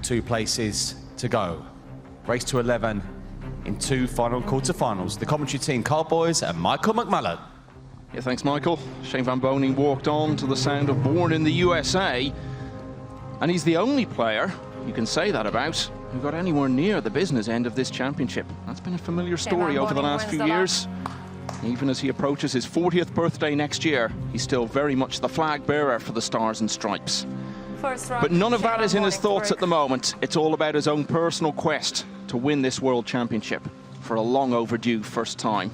2 places to go. Race to 11 in 2 final quarterfinals. The commentary team, Carl Boys and Michael McMullen. Yeah, thanks, Michael. Shane Van Boening walked on to the sound of Born in the USA, and he's the only player you can say that about who got anywhere near the business end of this championship. That's been a familiar story over the last few years. Even as he approaches his 40th birthday next year, he's still very much the flag bearer for the Stars and Stripes. But none of that is in his thoughts at the moment. It's all about his own personal quest to win this World Championship for a long overdue first time.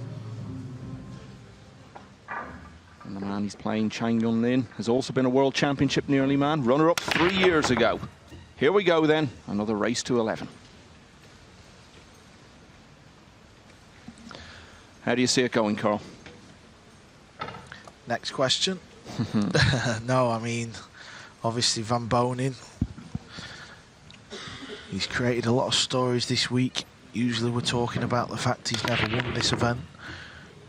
And the man he's playing, Chang Jung Lin, has also been a World Championship nearly man, runner-up 3 years ago. Here we go then, another race to 11. How do you see it going, Carl? Next question. No, I mean, obviously Van Boening, he's created a lot of stories this week. Usually we're talking about the fact he's never won this event,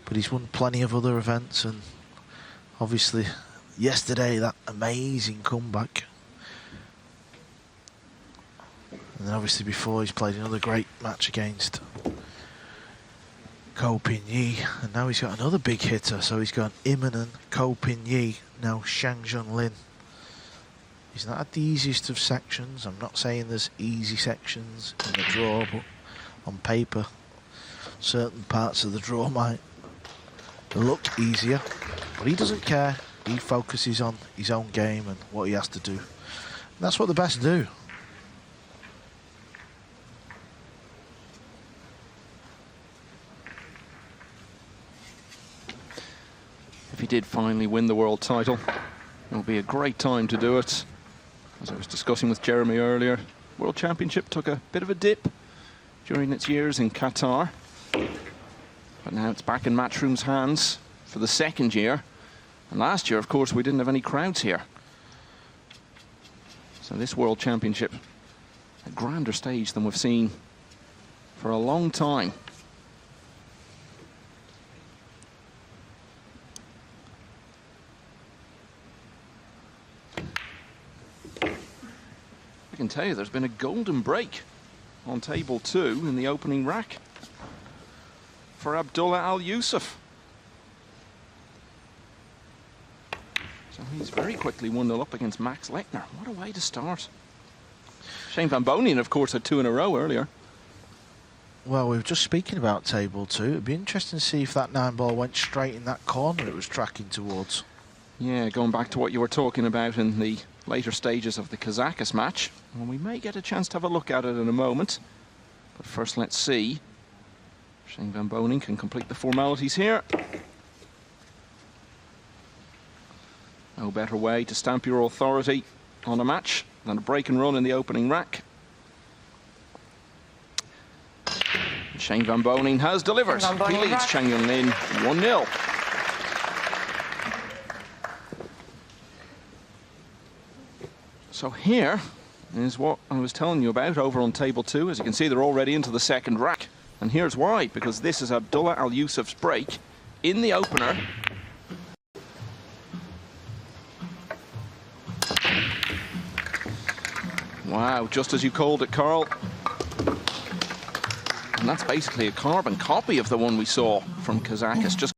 but he's won plenty of other events, and obviously yesterday that amazing comeback. And then obviously before he's played another great match against Ko Pin Yi, and now he's got another big hitter. So he's got Immonen, Ko Pin Yi, now Chang Jung Lin. He's not had the easiest of sections. I'm not saying there's easy sections in the draw, but on paper, certain parts of the draw might look easier. But he doesn't care. He focuses on his own game and what he has to do. And that's what the best do. If he did finally win the world title, it will be a great time to do it. As I was discussing with Jeremy earlier, World Championship took a bit of a dip during its years in Qatar. But now it's back in Matchroom's hands for the 2nd year. And last year, of course, we didn't have any crowds here. So this World Championship, a grander stage than we've seen for a long time. I can tell you there's been a golden break on table 2 in the opening rack for Abdullah Al Yusuf. So he's very quickly 1-0 up against Max Lechner. What a way to start. Shane Van Boening, of course, had 2 in a row earlier. Well, we were just speaking about table 2. It'd be interesting to see if that 9-ball went straight in that corner it was tracking towards. Yeah, going back to what you were talking about in the later stages of the Kazakhstan match. Well, we may get a chance to have a look at it in a moment. But first, let's see. Shane Van Boening can complete the formalities here. No better way to stamp your authority on a match than a break and run in the opening rack. And Shane Van Boening has delivered. He leads Chang Jung Lin 1-0. So here is what I was telling you about over on table 2. As you can see, they're already into the 2nd rack. And here's why, because this is Abdullah Al Yusuf's break in the opener. Wow, just as you called it, Carl. And that's basically a carbon copy of the one we saw from Kazakhstan. Just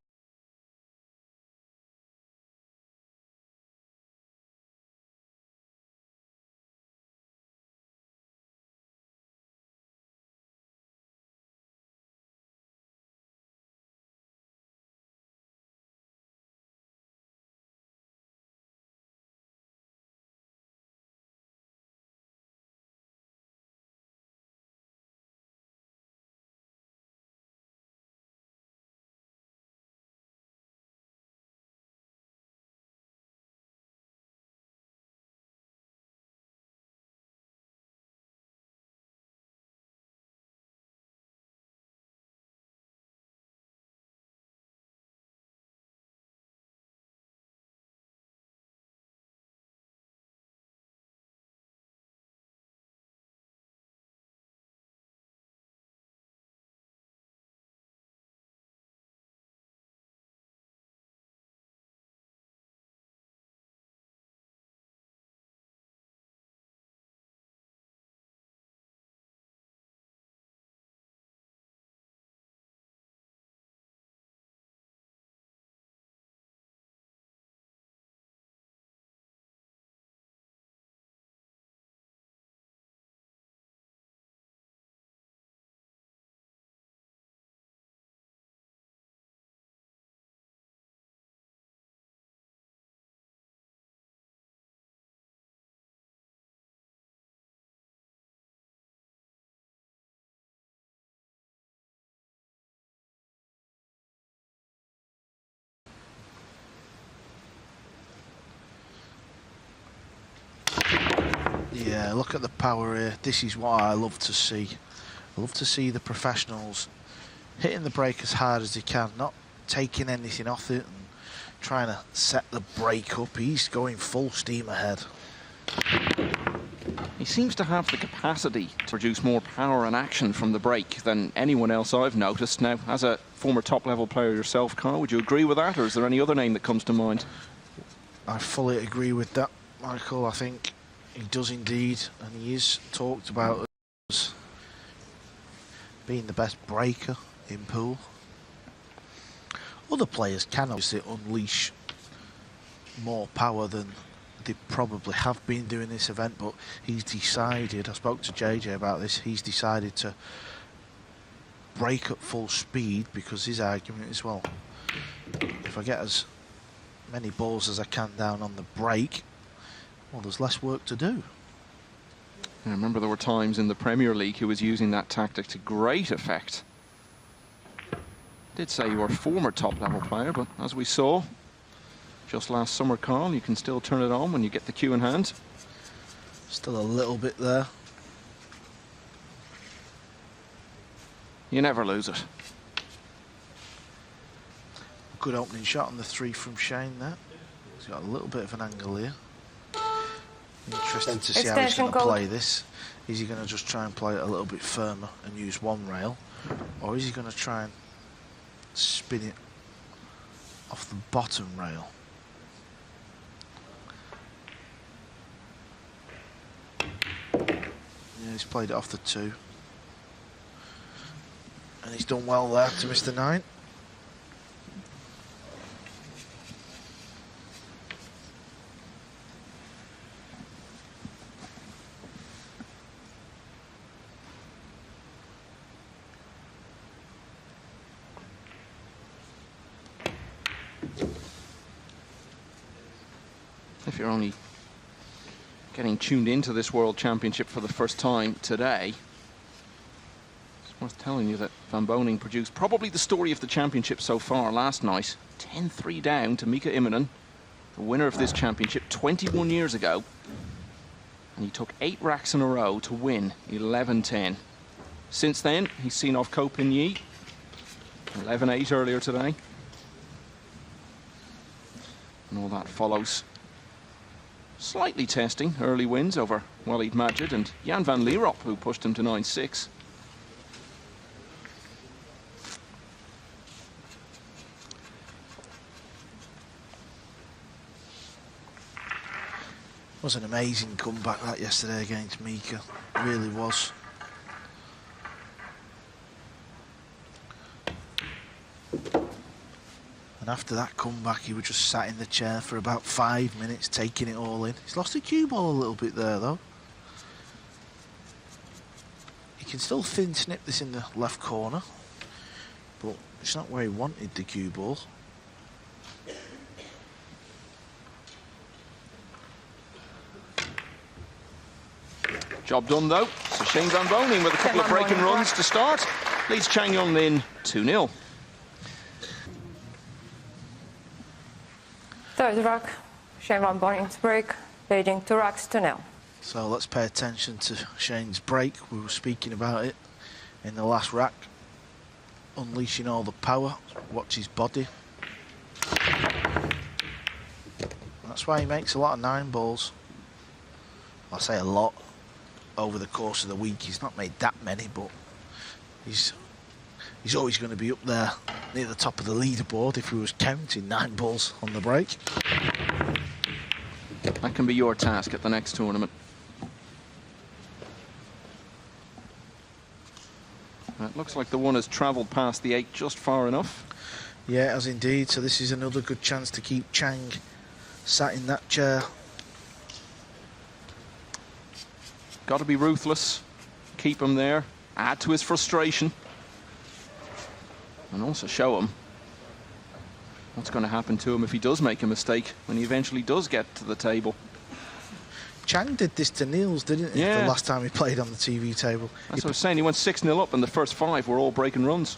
Yeah, look at the power here. This is what I love to see. I love to see the professionals hitting the break as hard as they can, not taking anything off it and trying to set the break up. He's going full steam ahead. He seems to have the capacity to produce more power and action from the break than anyone else I've noticed. Now, as a former top-level player yourself, Carl, would you agree with that, or is there any other name that comes to mind? I fully agree with that, Michael. I think he does indeed, and he is talked about as being the best breaker in pool. Other players can obviously unleash more power than they probably have been doing this event, but he's decided, I spoke to JJ about this, he's decided to break at full speed because his argument is, well, if I get as many balls as I can down on the break, well, there's less work to do. I remember there were times in the Premier League he was using that tactic to great effect. Did say you were a former top-level player, but as we saw just last summer, Carl, you can still turn it on when you get the cue in hand. Still a little bit there. You never lose it. Good opening shot on the 3 from Shane there. He's got a little bit of an angle here. Interesting to see how he's going to play this. Is he going to just try and play it a little bit firmer and use one rail? Or is he going to try and spin it off the bottom rail? Yeah, he's played it off the 2. And he's done well there to Mr. 9. If you're only getting tuned into this World Championship for the first time today, it's worth telling you that Van Boening produced probably the story of the championship so far last night. 10-3 down to Mika Immonen, the winner of this championship 21 years ago. And he took 8 racks in a row to win 11-10. Since then, he's seen off Ko Pin-Yi, 11-8 earlier today. And all that follows slightly testing early wins over Walid Majid and Jan van Lierop, who pushed him to 9-6. Was an amazing comeback that yesterday against Mika. It really was. And after that comeback, he was just sat in the chair for about 5 minutes, taking it all in. He's lost the cue ball a little bit there, though. He can still thin snip this in the left corner, but it's not where he wanted the cue ball. Job done, though. So Shane Van Boening with a couple of breaking runs to start. Leads Chang Jung Lin 2-0. Third rack, Shane Van Boening's break, leading 2 racks to 0. So let's pay attention to Shane's break. We were speaking about it in the last rack. Unleashing all the power. Watch his body. That's why he makes a lot of 9 balls. I say a lot. Over the course of the week, he's not made that many, but he's always going to be up there near the top of the leaderboard if he was counting 9 balls on the break. That can be your task at the next tournament. It looks like the one has travelled past the 8 just far enough. Yeah, it has indeed. So this is another good chance to keep Chang sat in that chair. Got to be ruthless, keep him there, add to his frustration, and also show him what's going to happen to him if he does make a mistake when he eventually does get to the table. Chang did this to Niels, didn't he? Yeah. The last time he played on the TV table. That's what I was saying, he went 6-0 up and the first 5 were all breaking runs.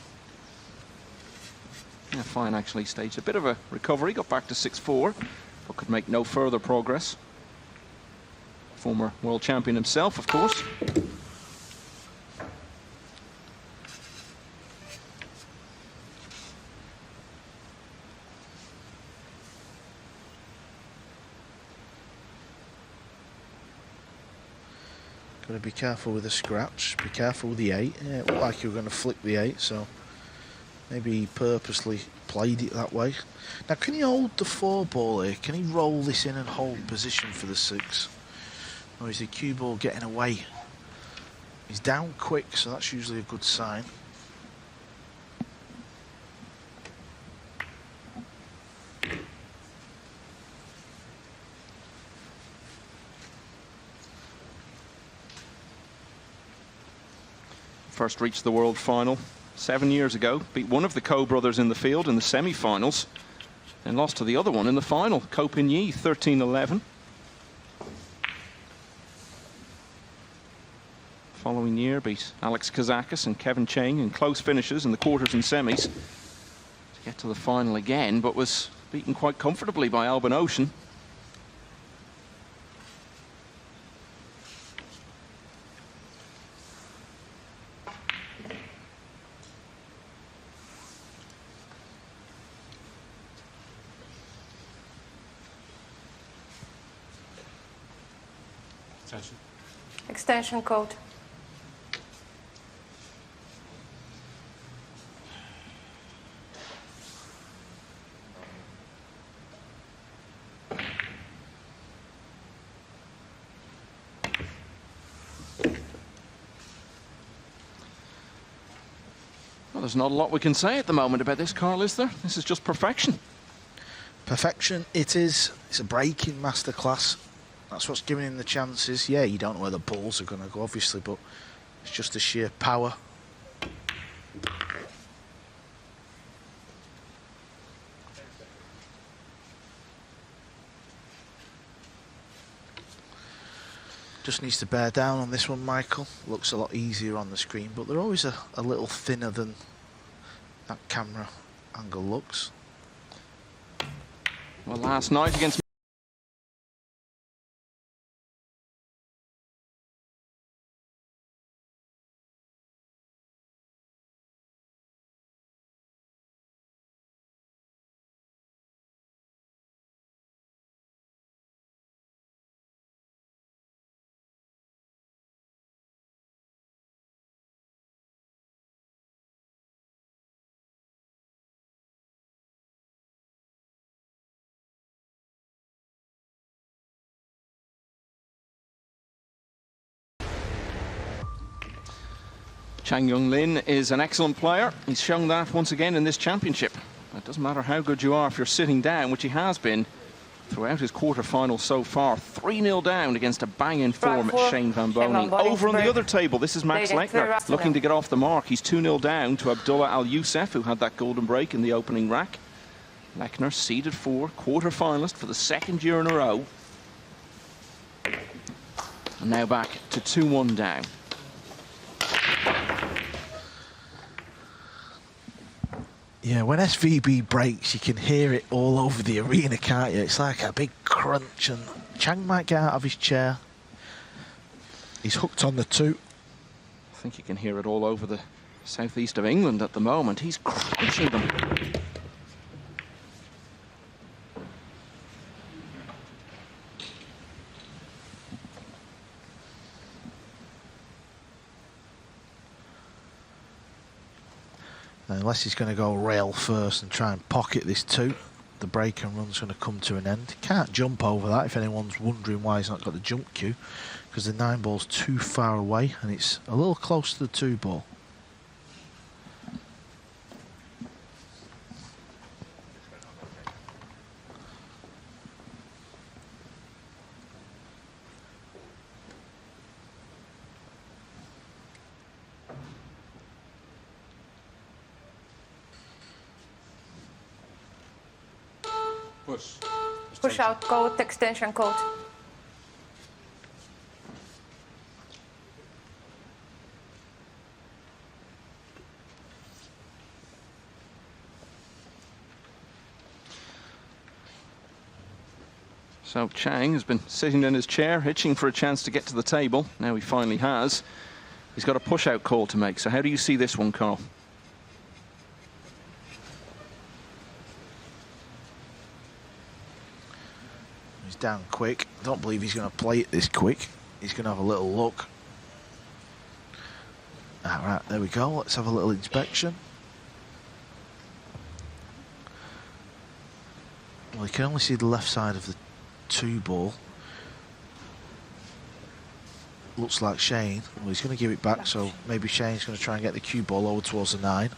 Yeah, fine, actually staged a bit of a recovery, got back to 6-4, but could make no further progress. Former world champion himself, of course. Got to be careful with the scratch, be careful with the 8. Yeah, it looked like you were going to flick the 8, so maybe he purposely played it that way. Now, can he hold the 4 ball here? Can he roll this in and hold position for the 6? Or is the cue ball getting away? He's down quick, so that's usually a good sign. First reached the world final 7 years ago. Beat one of the Ko brothers in the field in the semi-finals. Then lost to the other one in the final. Ko Pin-yi, 13-11. Following year, beat Alex Kazakis and Kevin Chang in close finishes in the quarters and semis to get to the final again, but was beaten quite comfortably by Albin Ocean. Extension code. Well, there's not a lot we can say at the moment about this, Carl, is there? This is just perfection. Perfection it is. It's a breaking masterclass. That's what's giving him the chances. Yeah, you don't know where the balls are going to go, obviously, but it's just the sheer power. Just needs to bear down on this one, Michael. Looks a lot easier on the screen, but they're always a little thinner than that camera angle looks. Well, last night against... Chang Jung Lin is an excellent player. He's shown that once again in this championship. It doesn't matter how good you are if you're sitting down, which he has been throughout his quarter-final so far. 3-0 down against a bang-in form Shane Van Boening. Over on the other table, this is Max Lechner looking to get off the mark. He's 2-0 down to Abdullah Al-Youssef, who had that golden break in the opening rack. Lechner seeded 4, quarter-finalist for the 2nd year in a row. And now back to 2-1 down. Yeah, when SVB breaks, you can hear it all over the arena, can't you? It's like a big crunch, and Chang might get out of his chair. He's hooked on the 2. I think you can hear it all over the southeast of England at the moment. He's crunching them. Unless he's going to go rail first and try and pocket this 2, the break and run's going to come to an end. He can't jump over that if anyone's wondering why he's not got the jump cue, because the 9 ball's too far away and it's a little close to the 2 ball. Push out code, extension code. So Chang has been sitting in his chair, itching for a chance to get to the table. Now he finally has. He's got a push-out call to make. So how do you see this one, Carl? He's down quick. I don't believe he's going to play it this quick. He's going to have a little look. All right, there we go. Let's have a little inspection. Well, you can only see the left side of the 2-ball. Looks like Shane. Well, he's going to give it back, so maybe Shane's going to try and get the cue ball over towards the 9.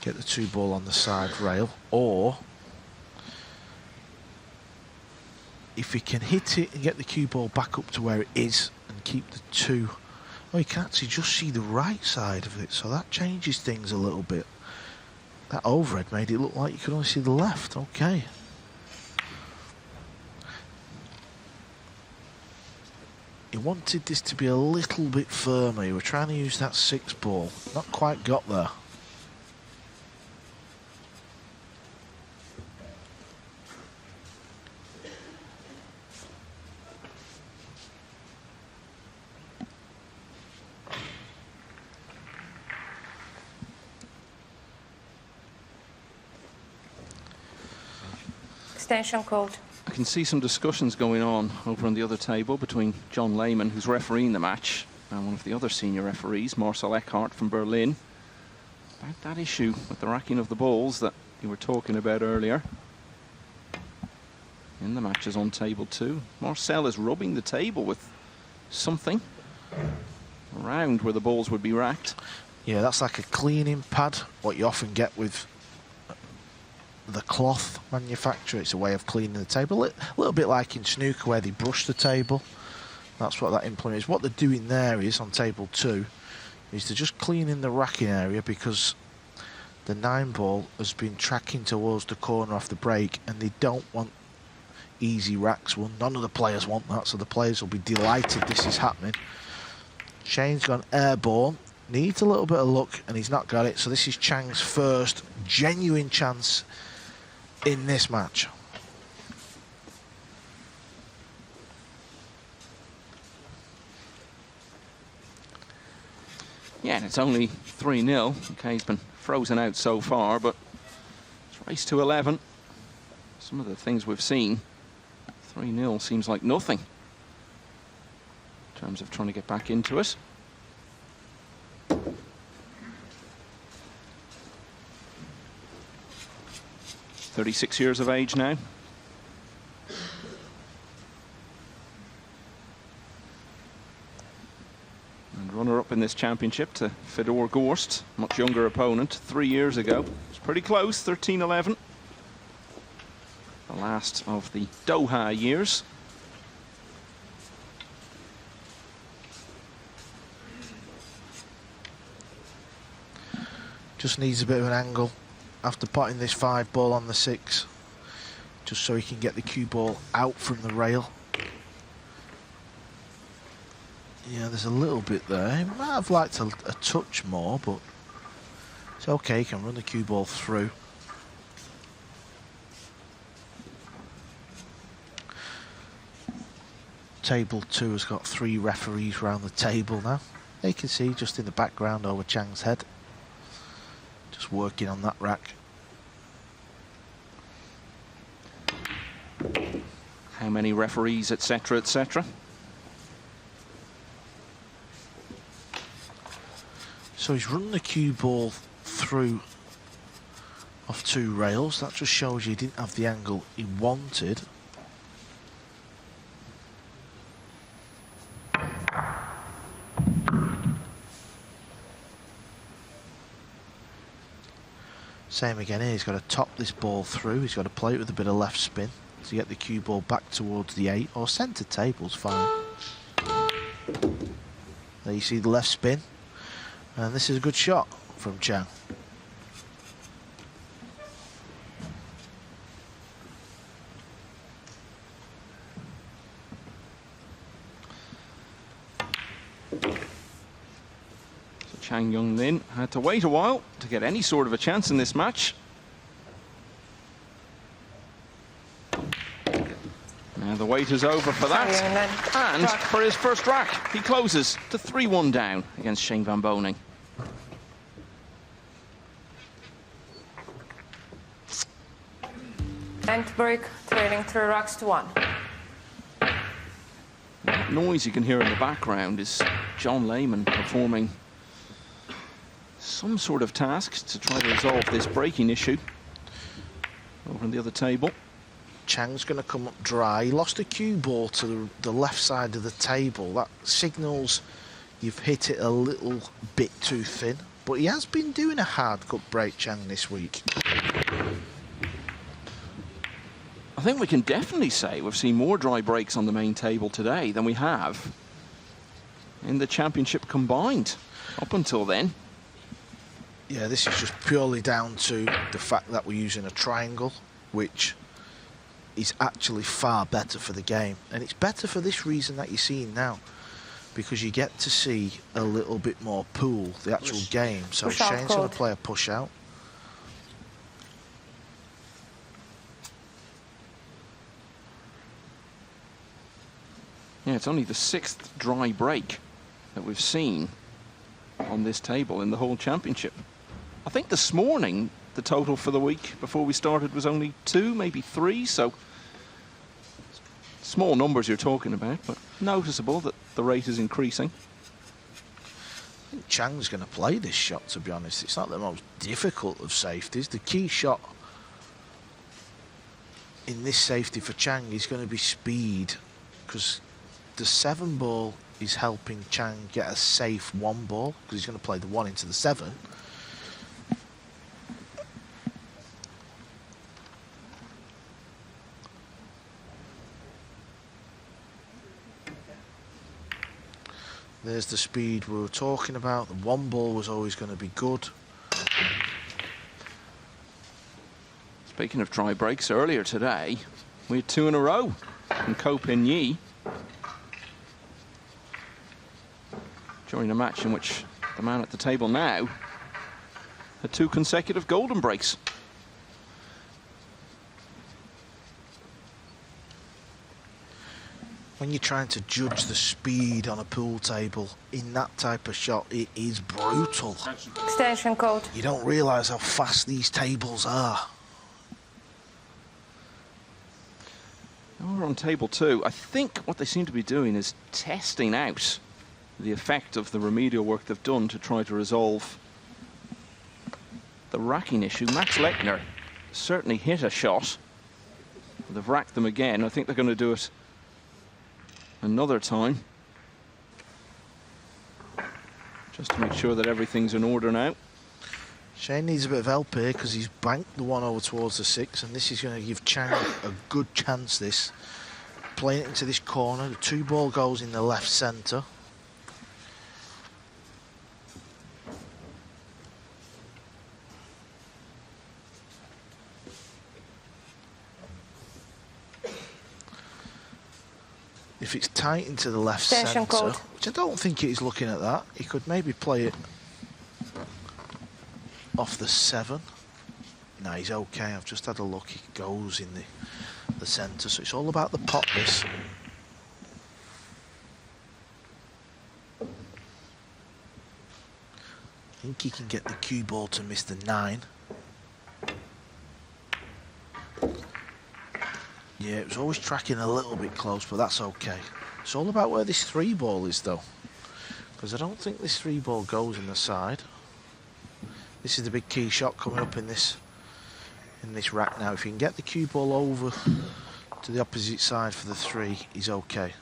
Get the 2-ball on the side rail. Or, if he can hit it and get the cue ball back up to where it is and keep the 2. Oh, you can actually just see the right side of it, so that changes things a little bit. That overhead made it look like you could only see the left. Okay. He wanted this to be a little bit firmer. He was trying to use that 6-ball. Not quite got there. Extension called. I can see some discussions going on over on the other table between John Lehman, who's refereeing the match, and one of the other senior referees, Marcel Eckhart from Berlin, about that issue with the racking of the balls that you were talking about earlier. In the matches on table 2, Marcel is rubbing the table with something around where the balls would be racked. Yeah, that's like a cleaning pad, what you often get with the cloth manufacturer. It's a way of cleaning the table. A little bit like in snooker where they brush the table. That's what that implement is. What they're doing there is, on table 2, is they're just cleaning the racking area because the 9-ball has been tracking towards the corner off the break and they don't want easy racks. Well, none of the players want that, so the players will be delighted this is happening. Shane's gone airborne. Needs a little bit of luck and he's not got it, so this is Chang's first genuine chance in this match. Yeah, and it's only 3-0. Okay, he's been frozen out so far, but it's race to 11. Some of the things we've seen, 3-0 seems like nothing in terms of trying to get back into it. "36 years of age now. And runner-up in this championship to Fedor Gorst, much younger opponent, 3 years ago. It's pretty close, 13-11. The last of the Doha years. Just needs a bit of an angle after potting this 5-ball on the 6, just so he can get the cue ball out from the rail. Yeah, there's a little bit there. He might have liked a touch more, but it's okay. He can run the cue ball through. Table 2 has got 3 referees around the table now. You can see just in the background over Chang's head. Just working on that rack. How many referees, etc., etc. So he's run the cue ball through off 2 rails. That just shows you he didn't have the angle he wanted. Same again here, he's got to top this ball through, he's got to play it with a bit of left spin to get the cue ball back towards the 8, or centre table's fine. There you see the left spin, and this is a good shot from Chang. Chang Jung Lin had to wait a while to get any sort of a chance in this match. Now The wait is over for that. And for his first rack, he closes to 3-1 down against Shane Van Boening. And break, trailing 3 racks to 1. That noise you can hear in the background is John Lehman performing some sort of task to try to resolve this breaking issue over on the other table. Chang's going to come up dry. He lost a cue ball to the left side of the table. That signals you've hit it a little bit too thin. But he has been doing a hard cut break, Chang, this week. I think we can definitely say we've seen more dry breaks on the main table today than we have in the championship combined up until then. Yeah, this is just purely down to the fact that we're using a triangle, which is actually far better for the game. And it's better for this reason that you're seeing now, because you get to see a little bit more pool, the actual game. So Shane's going to play a push out. Yeah, it's only the 6th dry break that we've seen on this table in the whole championship. I think this morning the total for the week before we started was only 2, maybe 3, so small numbers you're talking about, but noticeable that the rate is increasing. I think Chang's going to play this shot, to be honest. It's not the most difficult of safeties. The key shot in this safety for Chang is going to be speed, because the 7 ball is helping Chang get a safe 1 ball, because he's going to play the 1 into the 7. There's the speed we were talking about. The 1 ball was always going to be good. Speaking of dry breaks, earlier today we had 2 in a row from Ko Pin Yi during a match in which the man at the table now had 2 consecutive golden breaks. When you're trying to judge the speed on a pool table in that type of shot, it is brutal. Extension code. You don't realise how fast these tables are. Now we're on table 2. I think what they seem to be doing is testing out the effect of the remedial work they've done to try to resolve the racking issue. Max Lechner certainly hit a shot. They've racked them again. I think they're going to do it another time, just to make sure that everything's in order now. Shane needs a bit of help here, because he's banked the 1 over towards the 6, and this is going to give Chang a good chance, this. Playing it into this corner, the 2 ball goes in the left centre. If it's tight into the left centre, which I don't think he's looking at that, he could maybe play it off the 7. No, he's okay. I've just had a look. He goes in the centre, so it's all about the pot, this. I think he can get the cue ball to miss the 9. Yeah, it was always tracking a little bit close, but that's okay. It's all about where this 3 ball is, though, because I don't think this 3 ball goes in the side. This is the big key shot coming up in this rack now. If you can get the cue ball over to the opposite side for the 3, he's okay.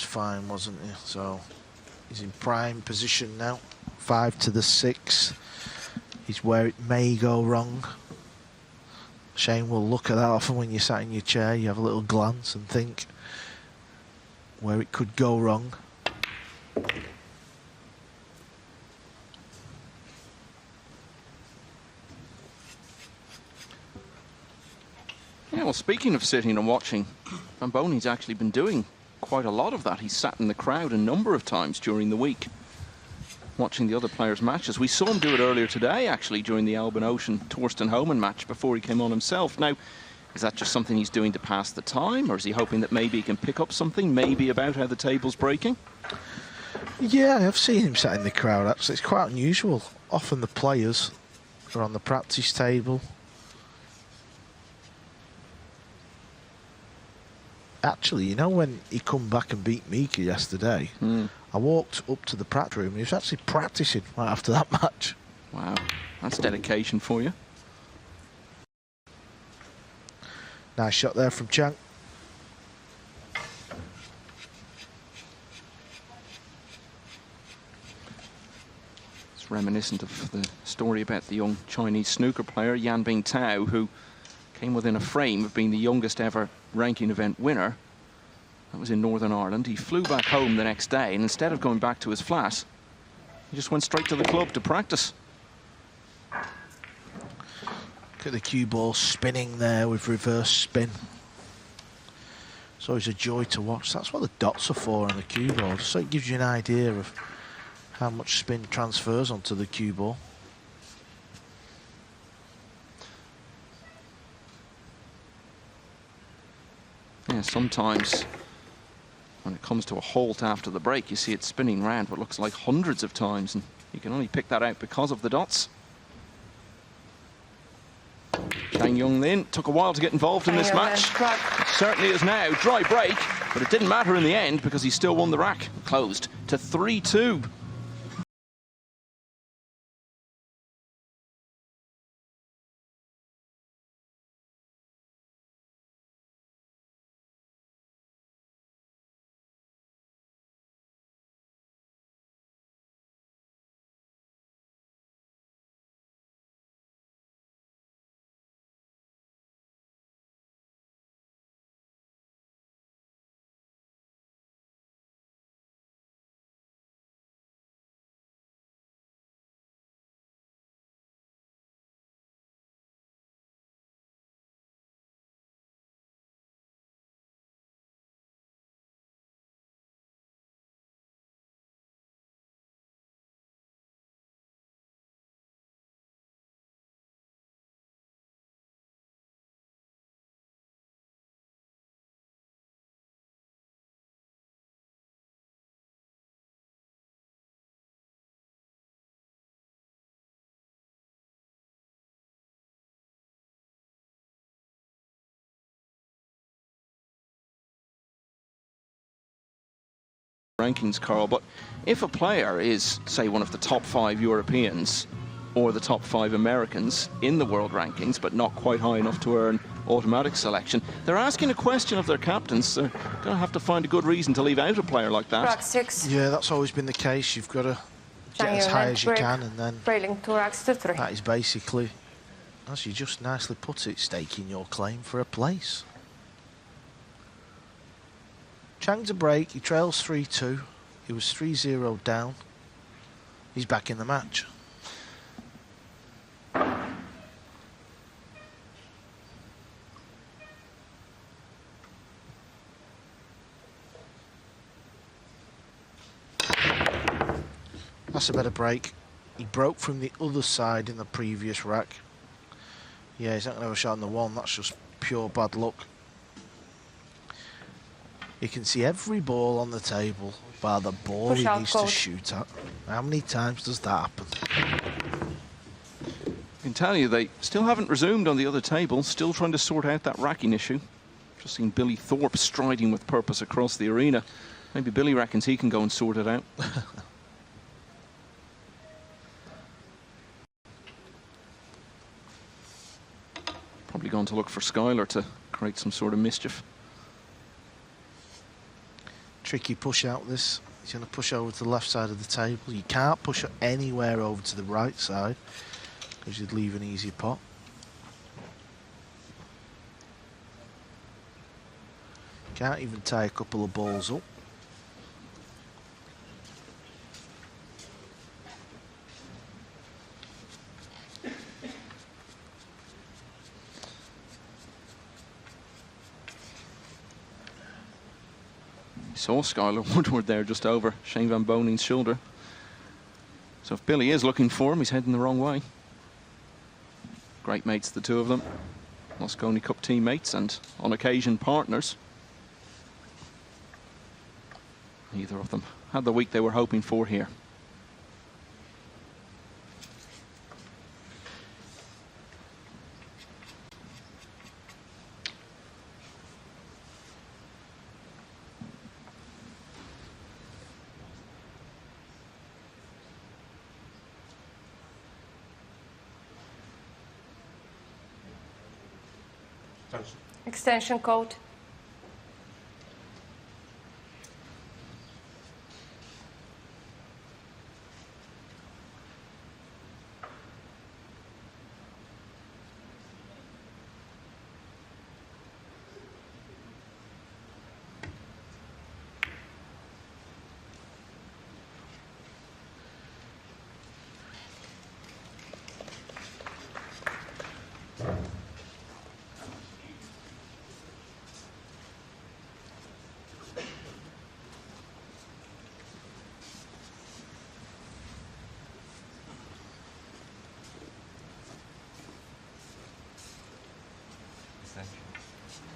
Fine, wasn't he? So he's in prime position now. 5 to the 6 is where it may go wrong. Shane will look at that often when you're sat in your chair. You have a little glance and think where it could go wrong. Yeah, Well, speaking of sitting and watching, Van Boening's actually been doing quite a lot of that. He's sat in the crowd a number of times during the week, watching the other players' matches. We saw him do it earlier today, actually, during the Albin Ocean Torsten Homan match before he came on himself. Now, is that just something he's doing to pass the time, or is he hoping that maybe he can pick up something, maybe about how the table's breaking? Yeah, I've seen him sat in the crowd, actually. It's quite unusual. Often the players are on the practice table. Actually, you know, when he come back and beat Mika yesterday, I walked up to the practice room and he was actually practicing right after that match. Wow, that's dedication for you. Nice shot there from Chang. It's reminiscent of the story about the young Chinese snooker player Yan Bingtao, who came within a frame of being the youngest ever ranking event winner. That was in Northern Ireland. He flew back home the next day, and instead of going back to his flat, he just went straight to the club to practice. Look at the cue ball spinning there with reverse spin. It's always a joy to watch. That's what the dots are for on the cue ball, just so it gives you an idea of how much spin transfers onto the cue ball. Yeah, sometimes when it comes to a halt after the break, you see it spinning round what looks like hundreds of times, and you can only pick that out because of the dots. Chang Jung Lin took a while to get involved in this match. It certainly is now. Dry break, but it didn't matter in the end because he still won the rack. Closed to 3-2. Rankings, Carl, but if a player is, say, one of the top 5 Europeans or the top 5 Americans in the world rankings, but not quite high enough to earn automatic selection, they're asking a question of their captains. They're going to have to find a good reason to leave out a player like that. Rack 6. Yeah, that's always been the case. You've got to get as high as you can, and then Trailing 2 racks to 3. that is basically, as you just nicely put it, staking your claim for a place. Chang to break, he trails 3-2. He was 3-0 down. He's back in the match. That's a better break. He broke from the other side in the previous rack. Yeah, he's not going to have a shot on the one. That's just pure bad luck. You can see every ball on the table bar the ball he needs to shoot at. How many times does that happen? I can tell you they still haven't resumed on the other table, still trying to sort out that racking issue. Just seen Billy Thorpe striding with purpose across the arena. Maybe Billy reckons he can go and sort it out. Probably going to look for Skylar to create some sort of mischief. Tricky push out this. He's going to push over to the left side of the table. You can't push anywhere over to the right side because you'd leave an easy pot. Can't even tie a couple of balls up. Saw Skylar Woodward there just over Shane Van Boening's shoulder. So if Billy is looking for him, he's heading the wrong way. Great mates, the two of them. Mosconi Cup teammates and, on occasion, partners. Neither of them had the week they were hoping for here. Extension code.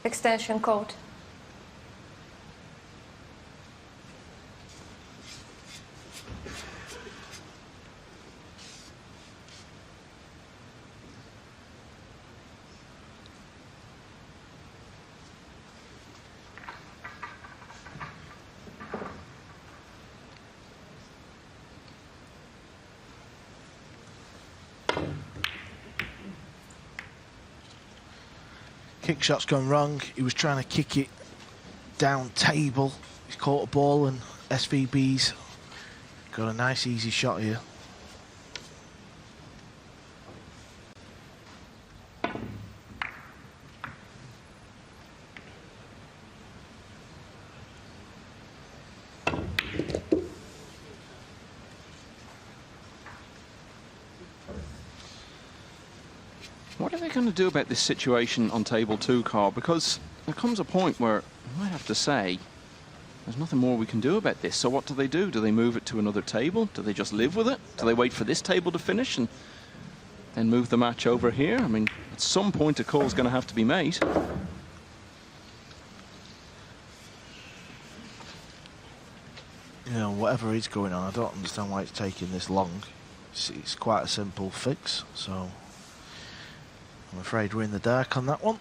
Extension code. Kick shot's gone wrong. He was trying to kick it down table. He's caught a ball and SVB's got a nice easy shot here. What are they going to do about this situation on table 2, Carl? Because there comes a point where we might have to say there's nothing more we can do about this. So what do? Do they move it to another table? Do they just live with it? Do they wait for this table to finish and then move the match over here? I mean, at some point a call's going to have to be made. You know, whatever is going on, I don't understand why it's taking this long. It's quite a simple fix, so I'm afraid we're in the dark on that one.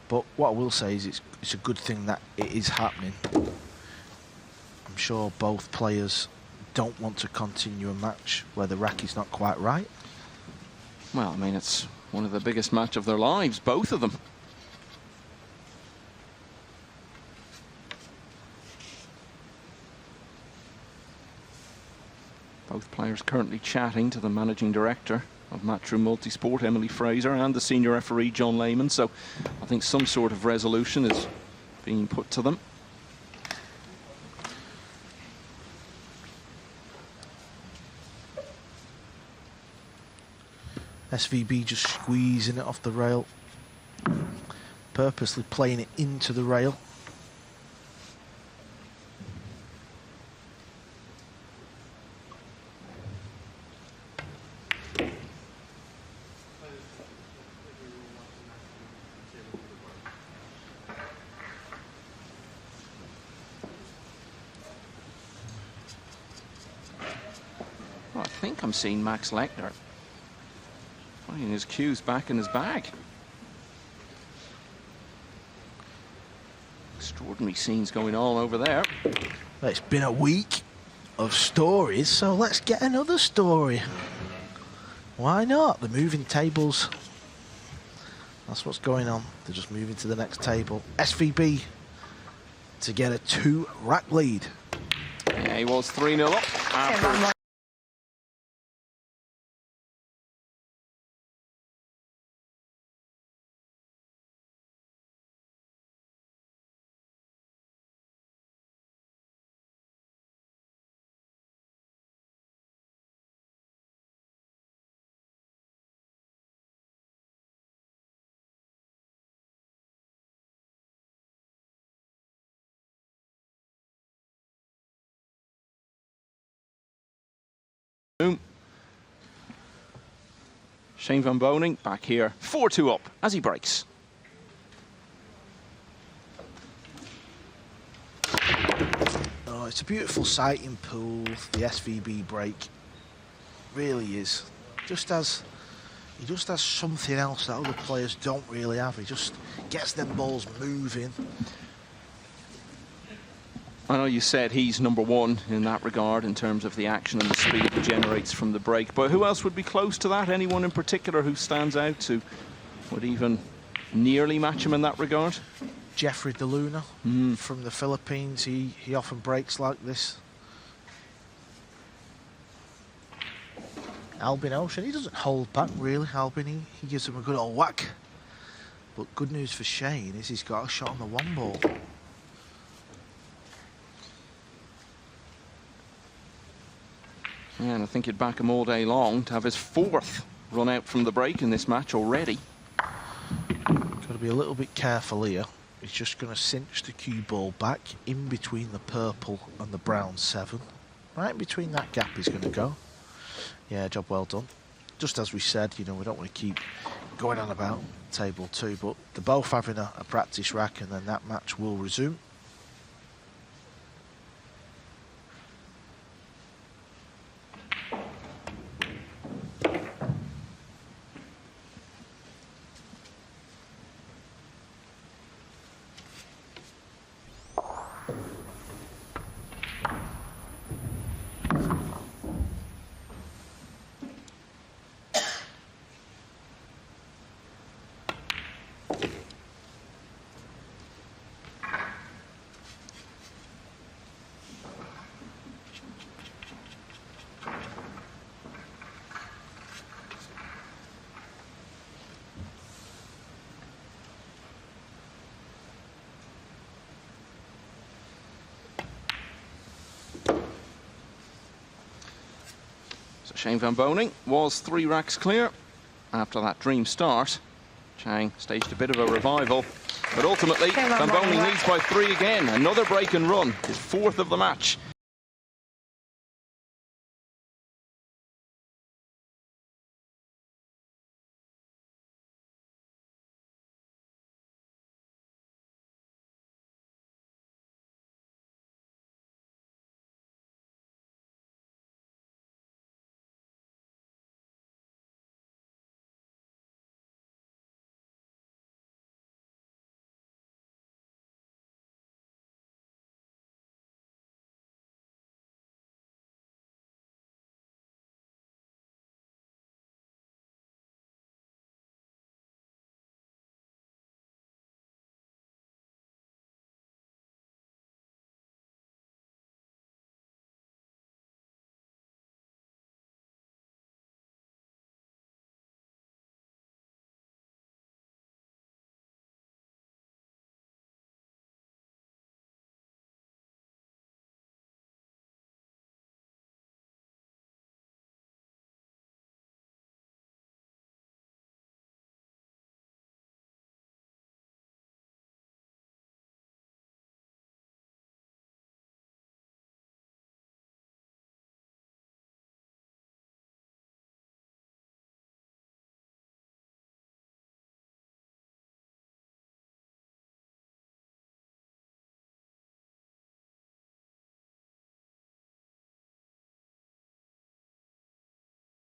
But what I will say is it's a good thing that it is happening. I'm sure both players don't want to continue a match where the rack is not quite right. Well, I mean, it's one of the biggest match of their lives, both of them. Both players currently chatting to the managing director of Matchroom Multisport, Emily Fraser, and the senior referee, John Lehman. So I think some sort of resolution is being put to them. SVB just squeezing it off the rail, purposely playing it into the rail. Well, I think I'm seeing Max Lechner putting his cues back in his bag. Extraordinary scenes going on over there. It's been a week of stories, so let's get another story. Why not? They're moving tables. That's what's going on. They're just moving to the next table. SVB to get a 2-rack lead. Yeah, he was 3-0 up after Shane Van Boening back here, 4-2 up as he breaks. Oh, it's a beautiful sight in pool, the SVB break. Really is. He just has something else that other players don't really have. He just gets them balls moving. I know you said he's #1 in that regard in terms of the action and the speed he generates from the break, but who else would be close to that? Anyone in particular who stands out to would even nearly match him in that regard? Jeffrey De Luna from the Philippines, he often breaks like this. Albin Ocean, he doesn't hold back really, Albin, he gives him a good old whack. But good news for Shane is he's got a shot on the 1 ball. Yeah, and I think you'd back him all day long to have his 4th run out from the break in this match already. Got to be a little bit careful here. He's just going to cinch the cue ball back in between the purple and the brown 7. Right in between that gap he's going to go. Yeah, job well done. Just as we said, you know, we don't want to keep going on about table 2, but they're both having a practice rack, and then that match will resume. Shane Van Boening was 3 racks clear. After that dream start, Chang staged a bit of a revival, but ultimately Van Boening leads by 3 again. Another break and run, his 4th of the match.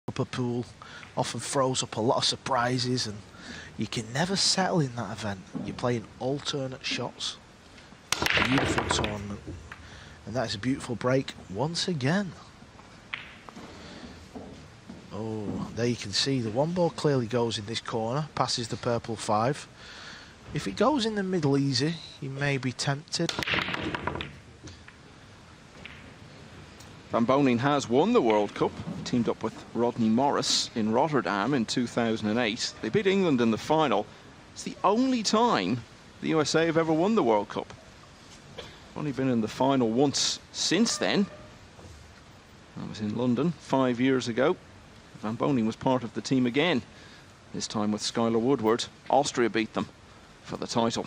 Upper pool often throws up a lot of surprises, and you can never settle in that event. You're playing alternate shots. Beautiful tournament, and that is a beautiful break once again. Oh, there you can see the 1 ball clearly goes in this corner, passes the purple 5. If it goes in the middle easy, you may be tempted. Van Boening has won the World Cup, teamed up with Rodney Morris in Rotterdam in 2008. They beat England in the final. It's the only time the USA have ever won the World Cup. Only been in the final once since then. That was in London 5 years ago. Van Boening was part of the team again, this time with Skylar Woodward. Austria beat them for the title.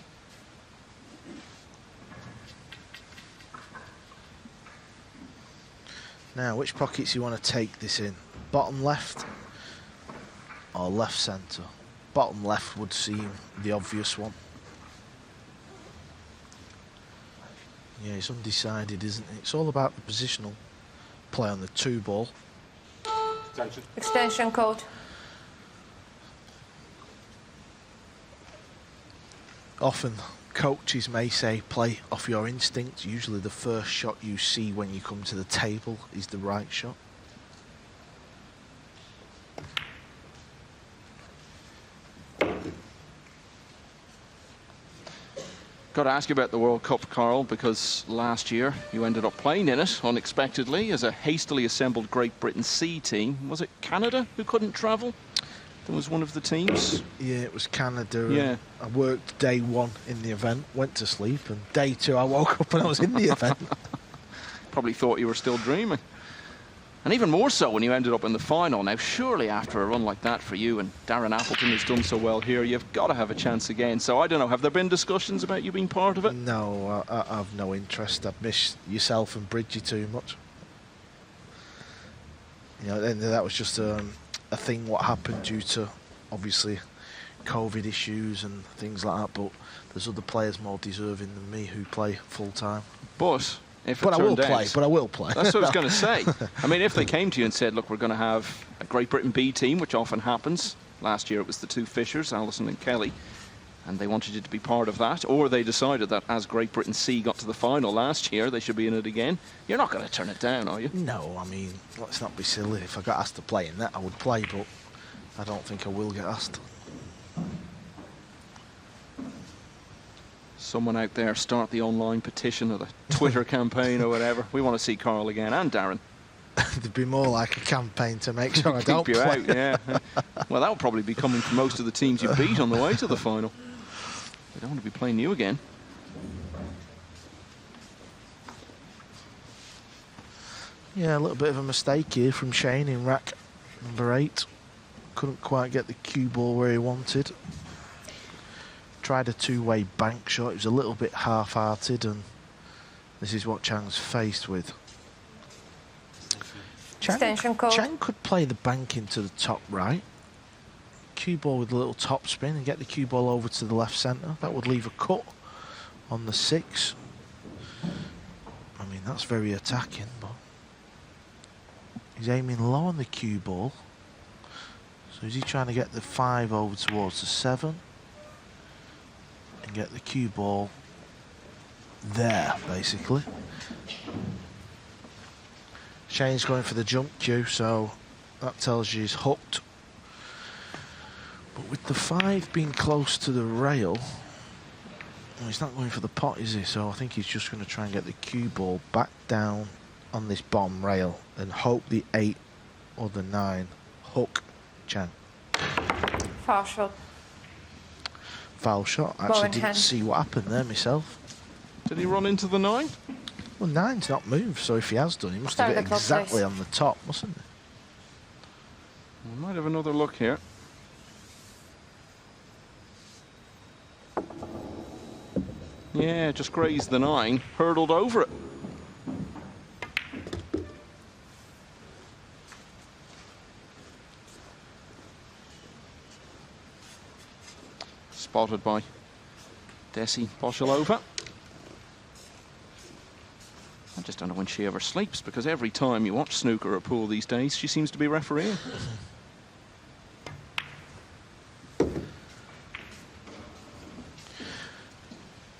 Now, which pockets you want to take this in? Bottom left or left centre. Bottom left would seem the obvious one. Yeah, it's undecided, isn't it? It's all about the positional play on the 2 ball. Extension code. Often coaches may say play off your instincts. Usually the first shot you see when you come to the table is the right shot. Got to ask you about the World Cup, Carl, because last year you ended up playing in it unexpectedly as a hastily assembled Great Britain C team. Was it Canada who couldn't travel? That was one of the teams. Yeah, it was Canada. Yeah. I worked day 1 in the event, went to sleep, and day 2 I woke up and I was in the event. Probably thought you were still dreaming. And even more so when you ended up in the final. Now, surely after a run like that for you and Darren Appleton, who's done so well here, you've got to have a chance again. So, I don't know, have there been discussions about you being part of it? No, I've no interest. I've missed yourself and Bridgie too much. You know, and that was just a thing what happened due to, obviously, COVID issues and things like that. But there's other players more deserving than me who play full-time. But I will play. That's what I was going to say. I mean, if they came to you and said, look, we're going to have a Great Britain B team, which often happens. Last year it was the 2 Fishers, Allison and Kelly, and they wanted you to be part of that. Or they decided that as Great Britain C got to the final last year, they should be in it again. You're not going to turn it down, are you? No, I mean, let's not be silly. If I got asked to play in that, I would play, but I don't think I will get asked. Someone out there start the online petition or the Twitter campaign or whatever. We want to see Carl again, and Darren. It'd be more like a campaign to make sure I don't Keep you play. out, yeah. Well, that'll probably be coming from most of the teams you beat on the way to the final. They don't want to be playing you again. Yeah, a little bit of a mistake here from Shane in rack number 8. Couldn't quite get the cue ball where he wanted. Tried a 2-way bank shot. It was a little bit half-hearted, and this is what Chang's faced with. Extension code. Chang could play the bank into the top right. Cue ball with a little top spin and get the cue ball over to the left centre. That would leave a cut on the 6. I mean, that's very attacking, but he's aiming low on the cue ball. So is he trying to get the 5 over towards the 7? And get the cue ball there, basically. Shane's going for the jump cue, so that tells you he's hooked. But with the 5 being close to the rail, well, he's not going for the pot, is he? So I think he's just going to try and get the cue ball back down on this bottom rail and hope the 8 or the 9 hook Chang. Foul shot. Foul shot. I actually didn't see what happened there myself. Did he run into the 9? Well, 9's not moved, so if he has done, he must have hit exactly on the top, mustn't he? We might have another look here. Yeah, just grazed the 9, hurdled over it. Spotted by Desi Boshalova. I just don't know when she ever sleeps, because every time you watch snooker or pool these days, she seems to be refereeing.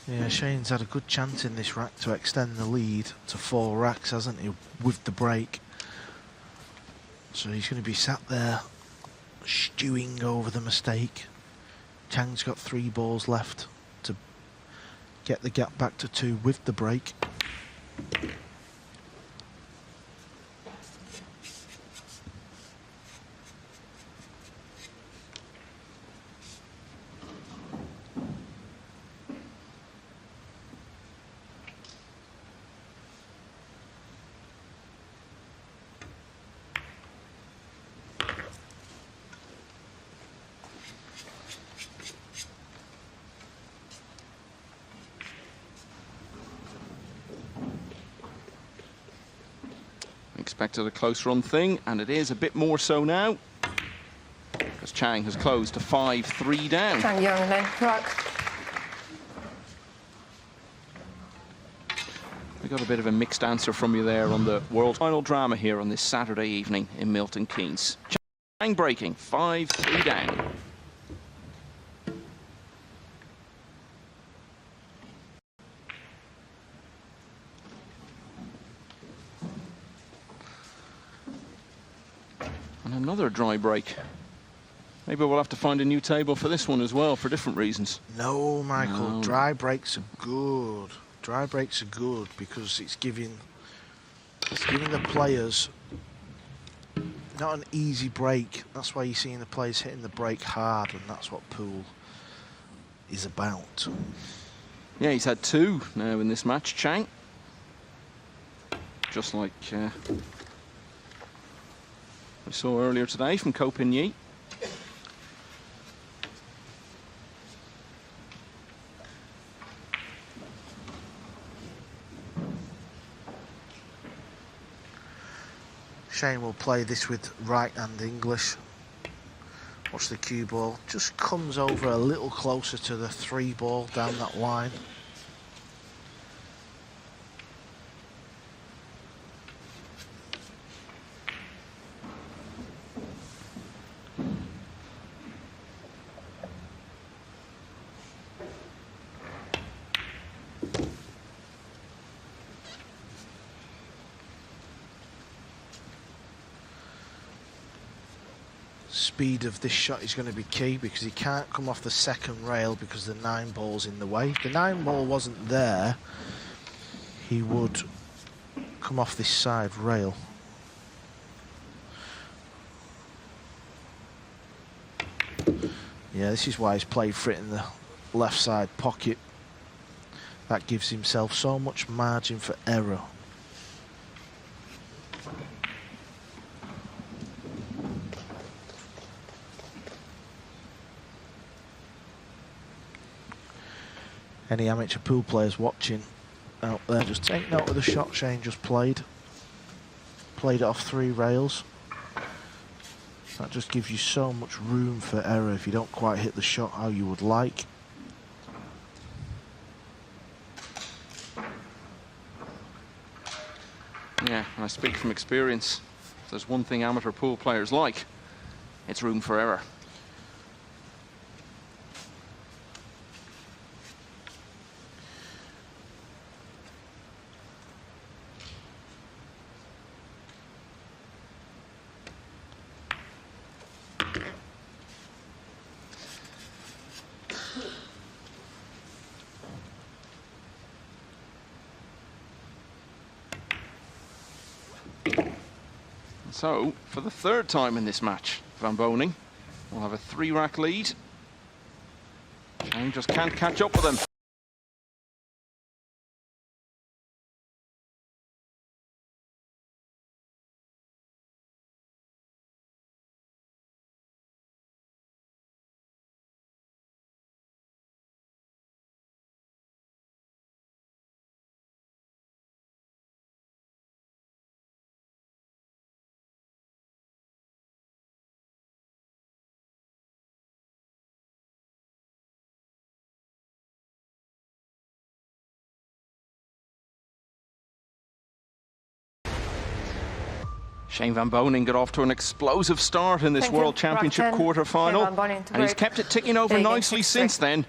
Yeah, Shane's had a good chance in this rack to extend the lead to 4 racks, hasn't he, with the break. So he's going to be sat there stewing over the mistake. Chang's got 3 balls left to get the gap back to 2 with the break. Expected a close run thing, and it is a bit more so now. Because Chang has closed to 5-3 down. Chang Jung Lin, rock. We got a bit of a mixed answer from you there on the world final drama here on this Saturday evening in Milton Keynes. Chang breaking, 5-3 down. And another dry break. Maybe we'll have to find a new table for this one as well, for different reasons. No, Michael, No. dry breaks are good. Dry breaks are good because it's giving the players not an easy break. That's why you're seeing the players hitting the break hard, and that's what pool is about. Yeah, he's had 2 now in this match, Chang. Just like we saw earlier today from Ko Pin-Yi. Shane will play this with right-hand English. Watch the cue ball. Just comes over a little closer to the 3 ball down that line. Speed of this shot is going to be key because he can't come off the second rail because the 9 ball's in the way. If the 9 ball wasn't there, he would come off this side rail. Yeah, this is why he's played for it in the left side pocket. That gives himself so much margin for error. Any amateur pool players watching out there, just take note of the shot Shane just played. Played it off 3 rails. That just gives you so much room for error if you don't quite hit the shot how you would like. Yeah, I speak from experience. If there's one thing amateur pool players like, it's room for error. So, for the 3rd time in this match, Van Boening will have a 3-rack lead. Chang just can't catch up with him. Shane Van Boening got off to an explosive start in this World Championship quarter-final, and he's kept it ticking over nicely since then.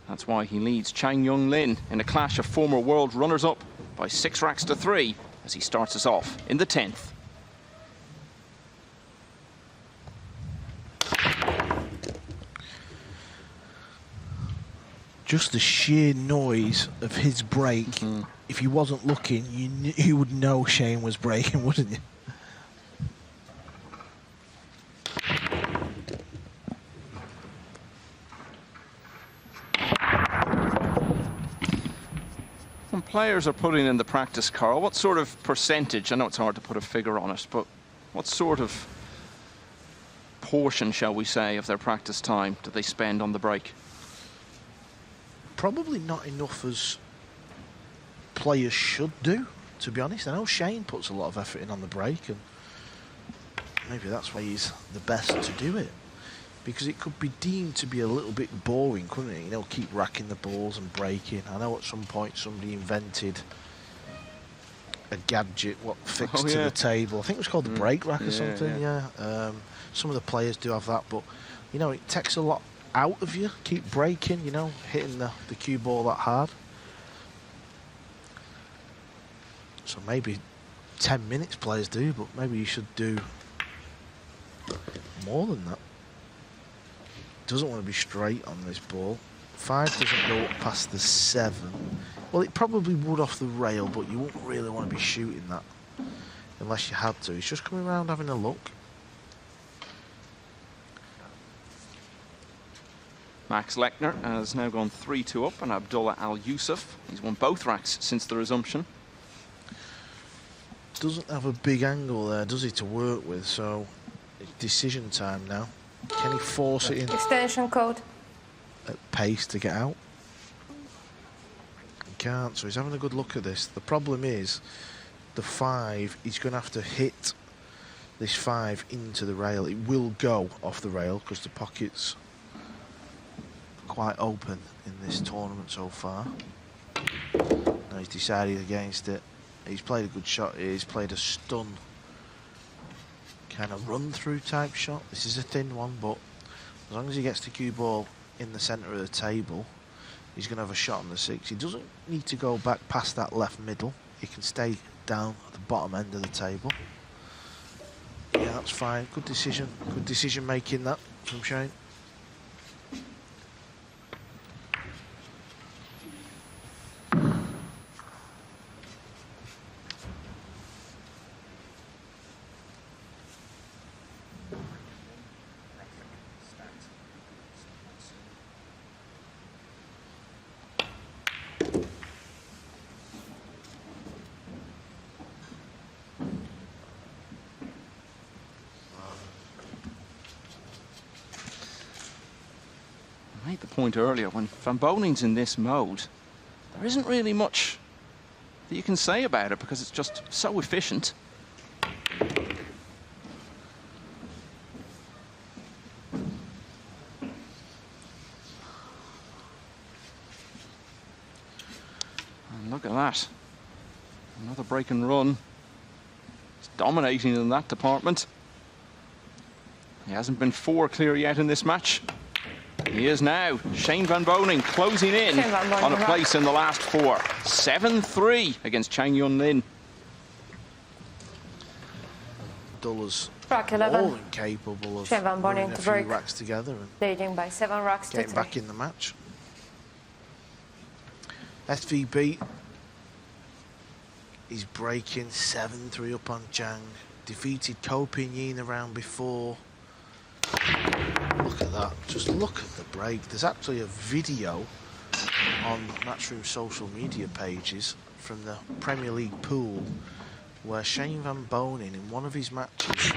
That's why he leads Chang Jung Lin in a clash of former world runners-up by 6 racks to 3 as he starts us off in the 10th. Just the sheer noise of his break. If you wasn't looking, you would know Shane was breaking, wouldn't you? When players are putting in the practice, Carl, what sort of percentage, I know it's hard to put a figure on it, but what sort of portion, shall we say, of their practice time do they spend on the break? Probably not enough as players should do, to be honest. I know Shane puts a lot of effort in on the break, and maybe that's why he's the best to do it. Because it could be deemed to be a little bit boring, couldn't it? You know, keep racking the balls and breaking. I know at some point somebody invented a gadget what fixed to the table. I think it was called the break rack or something. Some of the players do have that, but you know, it takes a lot out of you. Keep breaking, you know, hitting the cue ball that hard. So maybe 10 minutes players do, but maybe you should do more than that. Doesn't want to be straight on this ball. 5 doesn't go up past the 7. Well, it probably would off the rail, but you wouldn't really want to be shooting that unless you had to. He's just coming around having a look. Max Lechner has now gone 3-2 up, and Abdullah Al Yusuf. He's won both racks since the resumption. Doesn't have a big angle there, does he, to work with? So it's decision time now. Can he force it in? Extension code. At pace to get out? He can't, so he's having a good look at this. The problem is, the 5, he's going to have to hit this 5 into the rail. It will go off the rail because the pocket's quite open in this tournament so far. Now he's decided against it. He's played a good shot here. He's played a stun kind of run-through type shot. This is a thin one, but as long as he gets the cue ball in the centre of the table, he's going to have a shot on the 6. He doesn't need to go back past that left middle. He can stay down at the bottom end of the table. Yeah, that's fine. Good decision. Good decision making that from Shane. I made the point earlier, when Van Boening's in this mode, there isn't really much that you can say about it because it's just so efficient. And look at that. Another break and run. He's dominating in that department. He hasn't been 4 clear yet in this match. He is now. Shane Van Boening closing in on a place in the last 4. 7-3 against Chang Jung Lin. Dullah's Rack 11. all incapable of Shane Van Boening running a to few break. racks together and Leading by 7 racks to getting 3. back in the match. SVB is breaking 7-3 up on Chang. Defeated Ko Pin-Yin the round before. Look at that. Just look at the break. There's actually a video on Matchroom social media pages from the Premier League pool where Shane Van Boening, in one of his matches,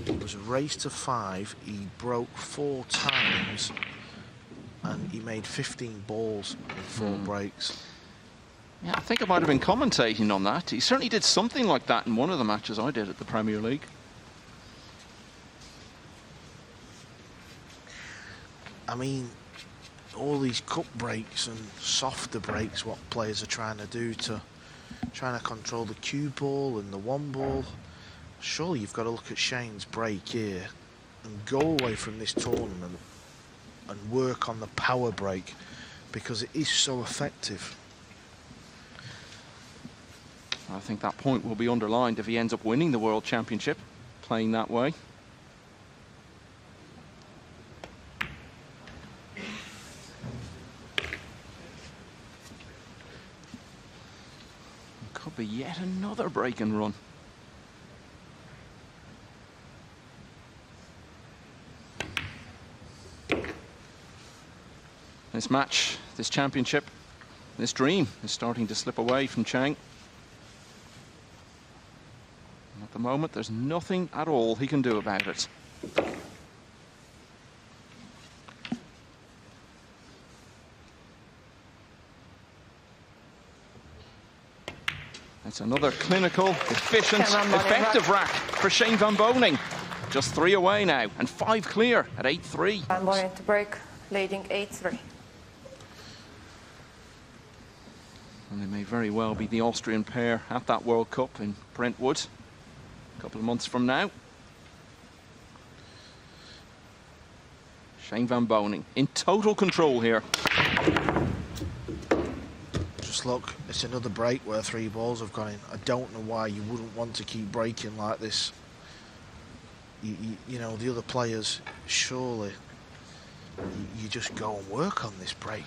it was a race to 5. He broke 4 times and he made 15 balls in 4 breaks. Yeah, I think I might have been commentating on that. He certainly did something like that in one of the matches I did at the Premier League. I mean, all these cup breaks and softer breaks, what players are trying to do to trying to control the cue ball and the 1 ball. Surely you've got to look at Shane's break here and go away from this tournament and work on the power break because it is so effective. I think that point will be underlined if he ends up winning the World Championship, playing that way. Could be yet another break and run. This match, this championship, this dream is starting to slip away from Chang. And at the moment, there's nothing at all he can do about it. It's another clinical, efficient, Shane Van Boening effective rack for Shane Van Boening. Just 3 away now, and 5 clear at 8-3. Van Boening to break, leading 8-3. And they may very well be the Austrian pair at that World Cup in Brentwood a couple of months from now. Shane Van Boening in total control here. Just look, it's another break where 3 balls have gone in. I don't know why you wouldn't want to keep breaking like this. You know, the other players, surely you just go and work on this break.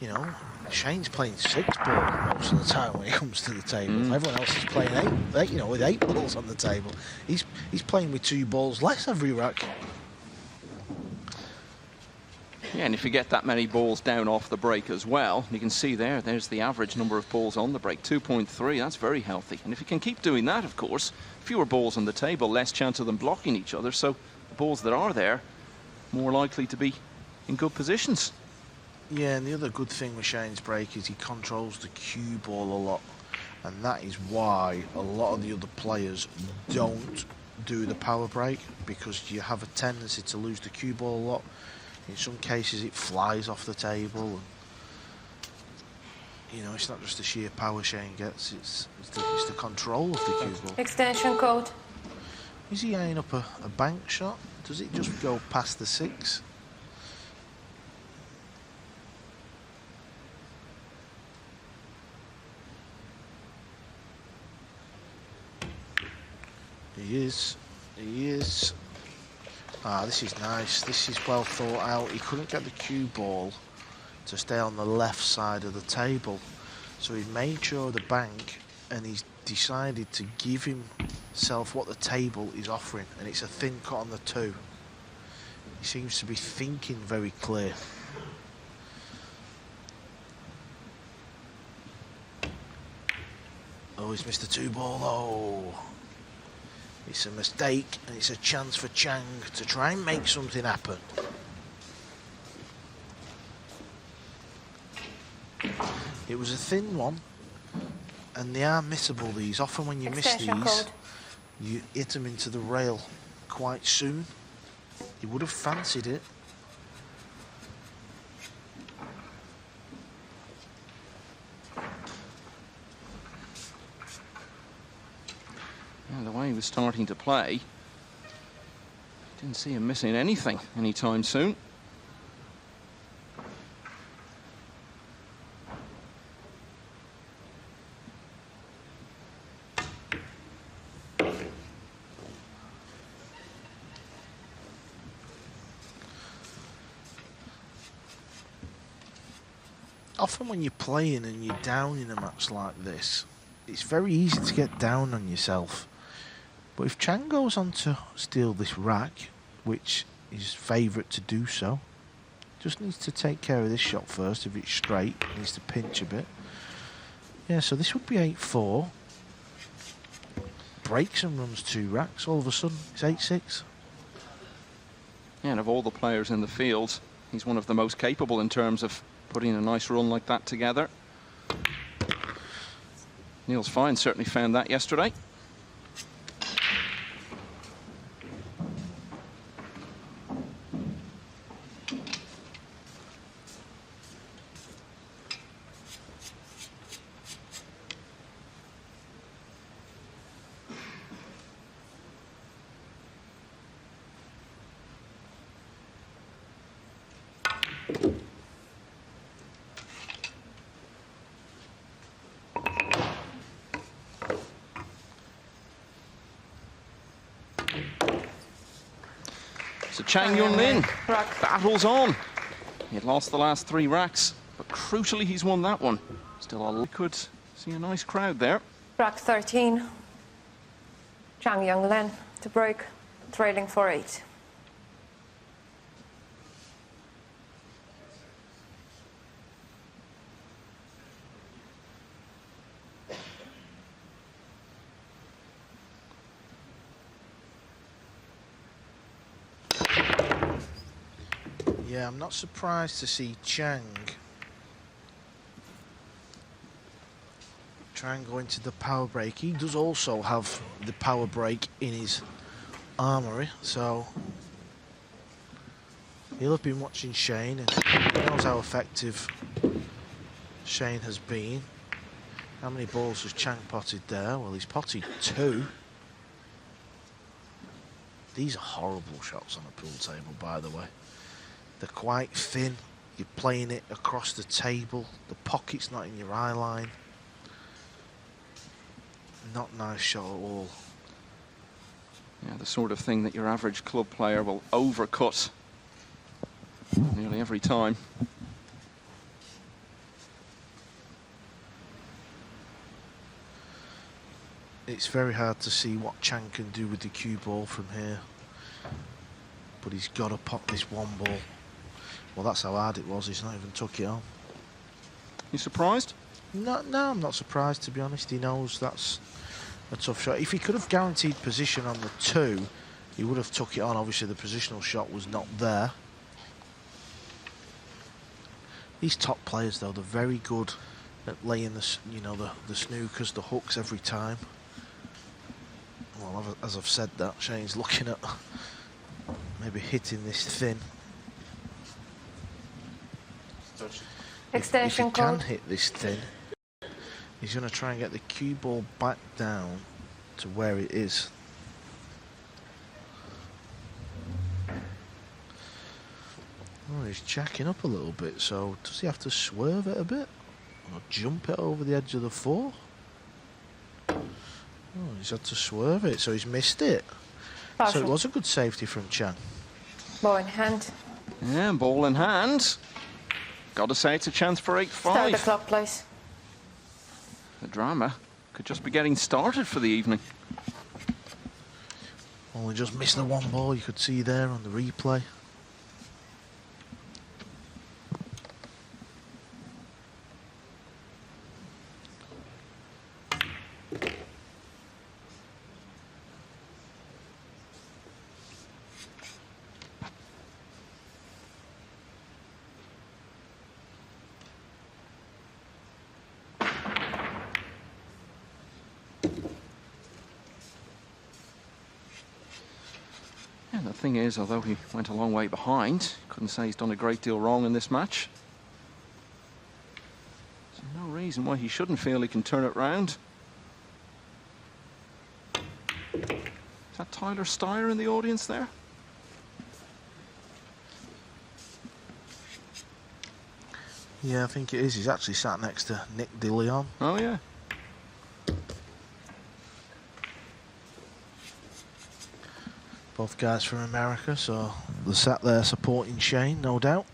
You know, Shane's playing 6 ball most of the time when he comes to the table. Everyone else is playing 8, you know, with 8 balls on the table. He's playing with 2 balls less every rack. Yeah, and if you get that many balls down off the break as well, you can see there's the average number of balls on the break, 2.3. That's very healthy. And if you can keep doing that, of course, fewer balls on the table, less chance of them blocking each other. So the balls that are there, more likely to be in good positions. Yeah, and the other good thing with Shane's break is he controls the cue ball a lot. And that is why a lot of the other players don't do the power break, because you have a tendency to lose the cue ball a lot. In some cases, it flies off the table. And, you know, it's not just the sheer power Shane gets, it's the control of the cue ball. Extension code. Is he eyeing up a bank shot? Does it just go past the 6? He is. He is. Ah, this is nice. This is well thought out. He couldn't get the cue ball to stay on the left side of the table, so he made sure the bank, and he's decided to give himself what the table is offering, and it's a thin cut on the 2. He seems to be thinking very clear. Oh, he's missed the 2 ball. Oh. It's a mistake, and it's a chance for Chang to try and make something happen. It was a thin one, and they are missable, these. Often when you miss these, you hit them into the rail quite soon. He would have fancied it. The way he was starting to play, didn't see him missing anything anytime soon. Often when you're playing and you're down in a match like this, it's very easy to get down on yourself. But if Chang goes on to steal this rack, which is favourite to do so, just needs to take care of this shot first. If it's straight, needs to pinch a bit. Yeah, so this would be 8-4. Breaks and runs 2 racks. All of a sudden, it's 8-6. Yeah, and of all the players in the field, he's one of the most capable in terms of putting a nice run like that together. Niels Fine certainly found that yesterday. So Chang Jung Lin battles on. He had lost the last 3 racks, but crucially he's won that one. Still a could see a nice crowd there. Rack 13. Chang Jung Lin to break, trailing 4-8. Yeah, I'm not surprised to see Chang try and go into the power break. He does also have the power break in his armory, so he'll have been watching Shane and he knows how effective Shane has been. How many balls has Chang potted there? Well, he's potted 2. These are horrible shots on a pool table, by the way. They're quite thin. You're playing it across the table. The pocket's not in your eye line. Not nice shot at all. Yeah, the sort of thing that your average club player will overcut nearly every time. It's very hard to see what Chang can do with the cue ball from here. But he's got to pop this one ball. Well, that's how hard it was. He's not even took it on. You surprised? No, I'm not surprised, to be honest. He knows that's a tough shot. If he could have guaranteed position on the 2, he would have took it on. Obviously, the positional shot was not there. These top players, though, they're very good at laying the, you know, the snookers, the hooks every time. Well, as I've said that, Shane's looking at maybe hitting this thin. Extension if he code. can hit this thin, he's going to try and get the cue ball back down to where it is. Oh, he's jacking up a little bit, so does he have to swerve it a bit? Or jump it over the edge of the 4? Oh, he's had to swerve it, so he's missed it. So it was a good safety from Chang. Ball in hand. Yeah, ball in hand. Got to say it's a chance for 8-5. Start the clock, please. The drama could just be getting started for the evening. Only just missed the one ball you could see there on the replay. The thing is, although he went a long way behind, couldn't say he's done a great deal wrong in this match. There's no reason why he shouldn't feel he can turn it round. Is that Tyler Steyer in the audience there? Yeah, I think it is. He's actually sat next to Nick DeLeon. Oh, yeah. Both guys from America, so they're sat there supporting Shane, no doubt.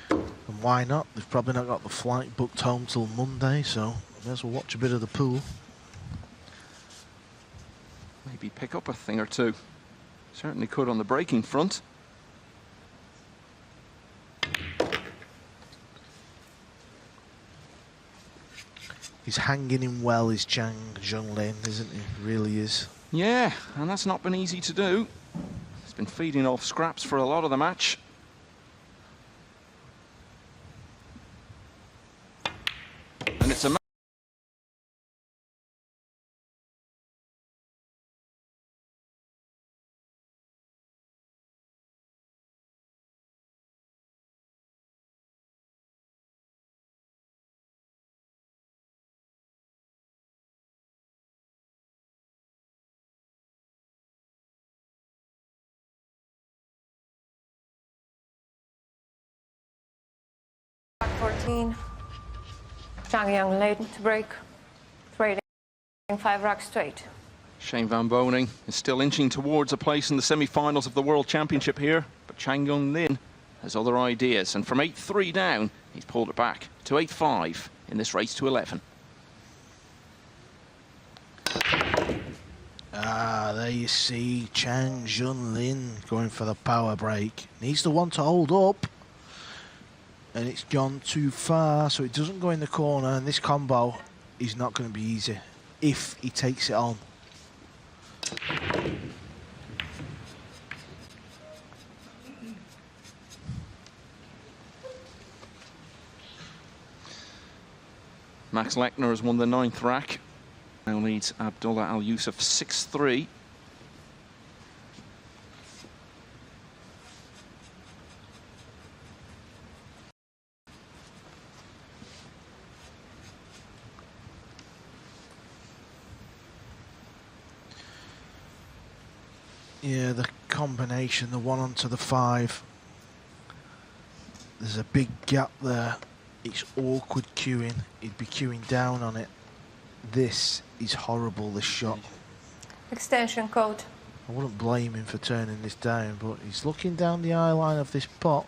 And why not? They've probably not got the flight booked home till Monday, so may as well watch a bit of the pool. Maybe pick up a thing or two. Certainly could on the breaking front. He's hanging in well, is Chang Jung Lin, isn't he? Really is. Yeah, and that's not been easy to do. He's been feeding off scraps for a lot of the match. And it's a Back 14. Chang Jung Lin to break. Trading 5 racks straight. Shane Van Boening is still inching towards a place in the semi-finals of the World Championship here, but Chang Jung Lin has other ideas, and from 8-3 down, he's pulled it back to 8-5 in this race to 11. Ah, there you see Chang Jung Lin going for the power break. He's the one to hold up. And it's gone too far, so it doesn't go in the corner, and this combo is not going to be easy if he takes it on. Max Lechner has won the 9th rack. Now leads Abdullah Al Yusuf 6-3. Yeah, the combination, the 1 onto the 5. There's a big gap there. It's awkward queuing. He'd be queuing down on it. This is horrible, this shot. Extension code. I wouldn't blame him for turning this down, but he's looking down the eye line of this pot.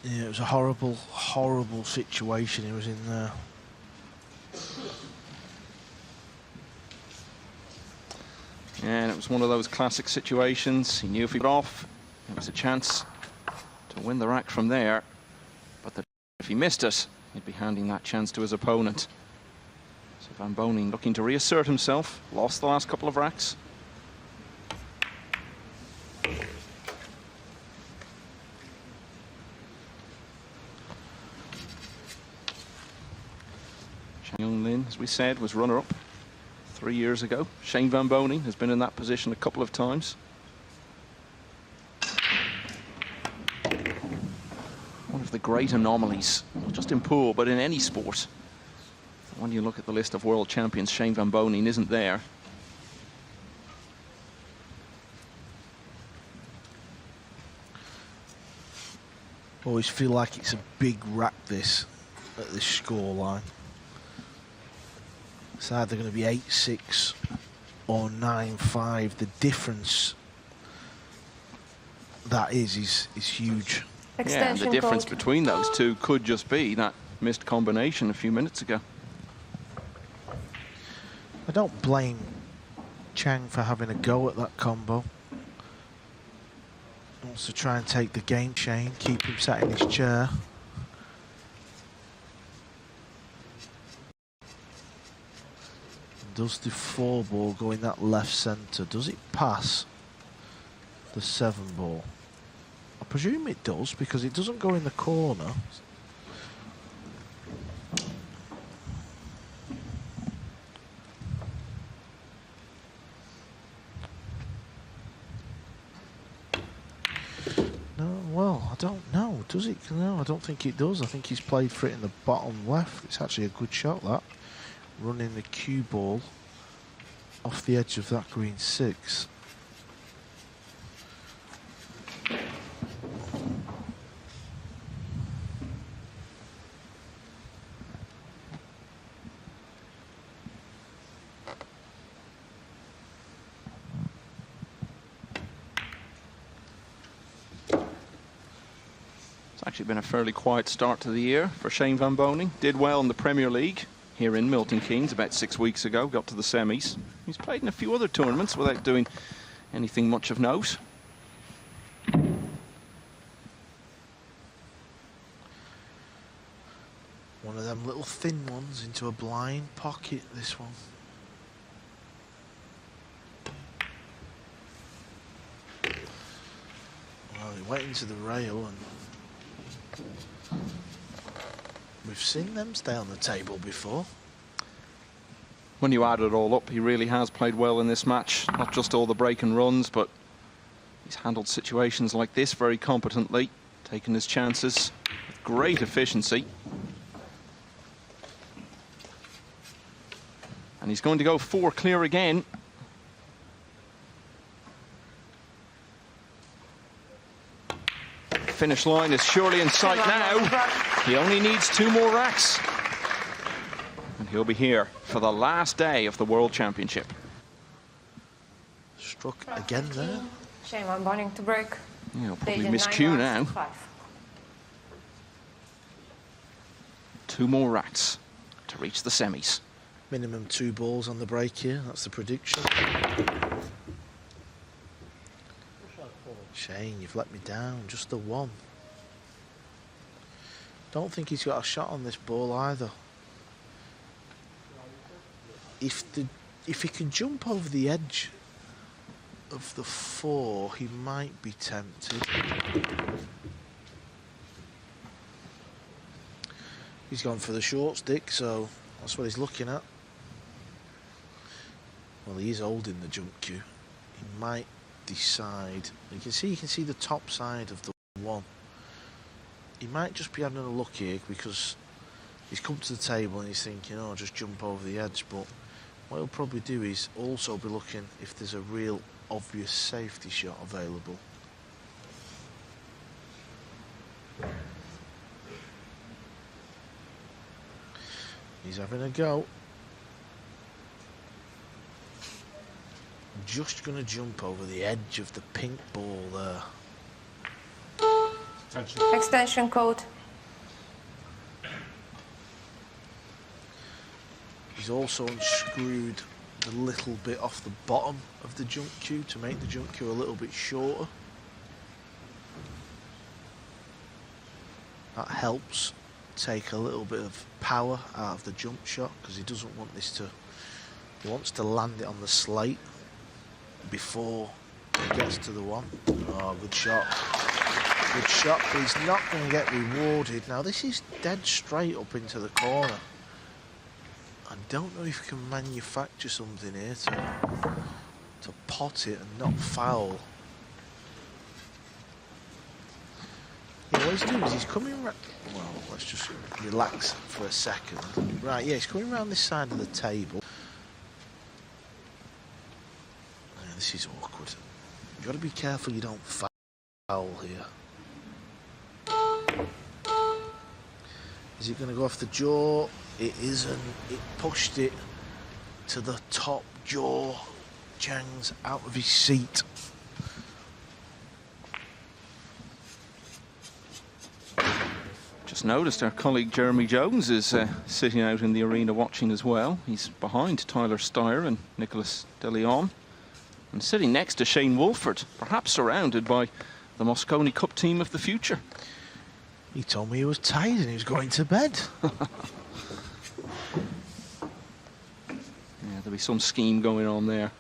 Yeah, it was a horrible, horrible situation he was in there. And it was one of those classic situations. He knew if he got off, it was a chance to win the rack from there. But if he missed it, he'd be handing that chance to his opponent. So Van Boening looking to reassert himself. Lost the last couple of racks. Chang Jung Lin, as we said, was runner-up 3 years ago. Shane Van Boening has been in that position a couple of times. One of the great anomalies, not just in pool, but in any sport. When you look at the list of world champions, Shane Van Boening isn't there. Always feel like it's a big rack, this, at this score line. It's either going to be 8-6 or 9-5. The difference that is huge. Yeah, and the difference between those two could just be that missed combination a few minutes ago. I don't blame Chang for having a go at that combo. Wants to try and take the game, Shane, keep him sat in his chair. Does the 4 ball go in that left centre? Does it pass the 7 ball? I presume it does, because it doesn't go in the corner. No, well, I don't know. Does it? No, I don't think it does. I think he's played for it in the bottom left. It's actually a good shot, that. Running the cue ball off the edge of that green 6. It's actually been a fairly quiet start to the year for Shane Van Boening. Did well in the Premier League here in Milton Keynes about 6 weeks ago, got to the semis. He's played in a few other tournaments without doing anything much of note. One of them little thin ones into a blind pocket, this one. Well, he went into the rail, and we've seen them stay on the table before. When you add it all up, he really has played well in this match. Not just all the break and runs, but he's handled situations like this very competently, taken his chances with great efficiency. And he's going to go 4 clear again. Finish line is surely in sight now. He only needs 2 more racks. And he'll be here for the last day of the World Championship. Struck again there. Shane Van Boening to break. Yeah, he'll probably miss cue now. 2 more racks to reach the semis. Minimum 2 balls on the break here, that's the prediction. Shane, you've let me down, just the 1. Don't think he's got a shot on this ball either. If he can jump over the edge of the 4, he might be tempted. He's gone for the short stick, so that's what he's looking at. Well, he is holding the jump cue. He might decide. You can see the top side of the 1. He might just be having a look here because he's come to the table and he's thinking, oh, just jump over the edge. But what he'll probably do is also be looking if there's a real obvious safety shot available. He's having a go. Just going to jump over the edge of the pink ball there. Extension code. He's also unscrewed the little bit off the bottom of the jump cue to make the jump cue a little bit shorter. That helps take a little bit of power out of the jump shot because he doesn't want this to... He wants to land it on the slate before he gets to the 1. Oh, good shot. Good shot, but he's not going to get rewarded. Now, this is dead straight up into the corner. I don't know if you can manufacture something here to pot it and not foul. Yeah, what he's doing is he's coming round... Well, let's just relax for a second. Right, yeah, he's coming around this side of the table. Yeah, this is awkward. You've got to be careful you don't foul here. Is it going to go off the jaw? It isn't. It pushed it to the top jaw. Chang's out of his seat. Just noticed our colleague Jeremy Jones is sitting out in the arena watching as well. He's behind Tyler Steyer and Nicholas De Leon, and sitting next to Shane Wolford, perhaps surrounded by the Mosconi Cup team of the future. He told me he was tired and he was going to bed. Yeah, there'll be some scheme going on there.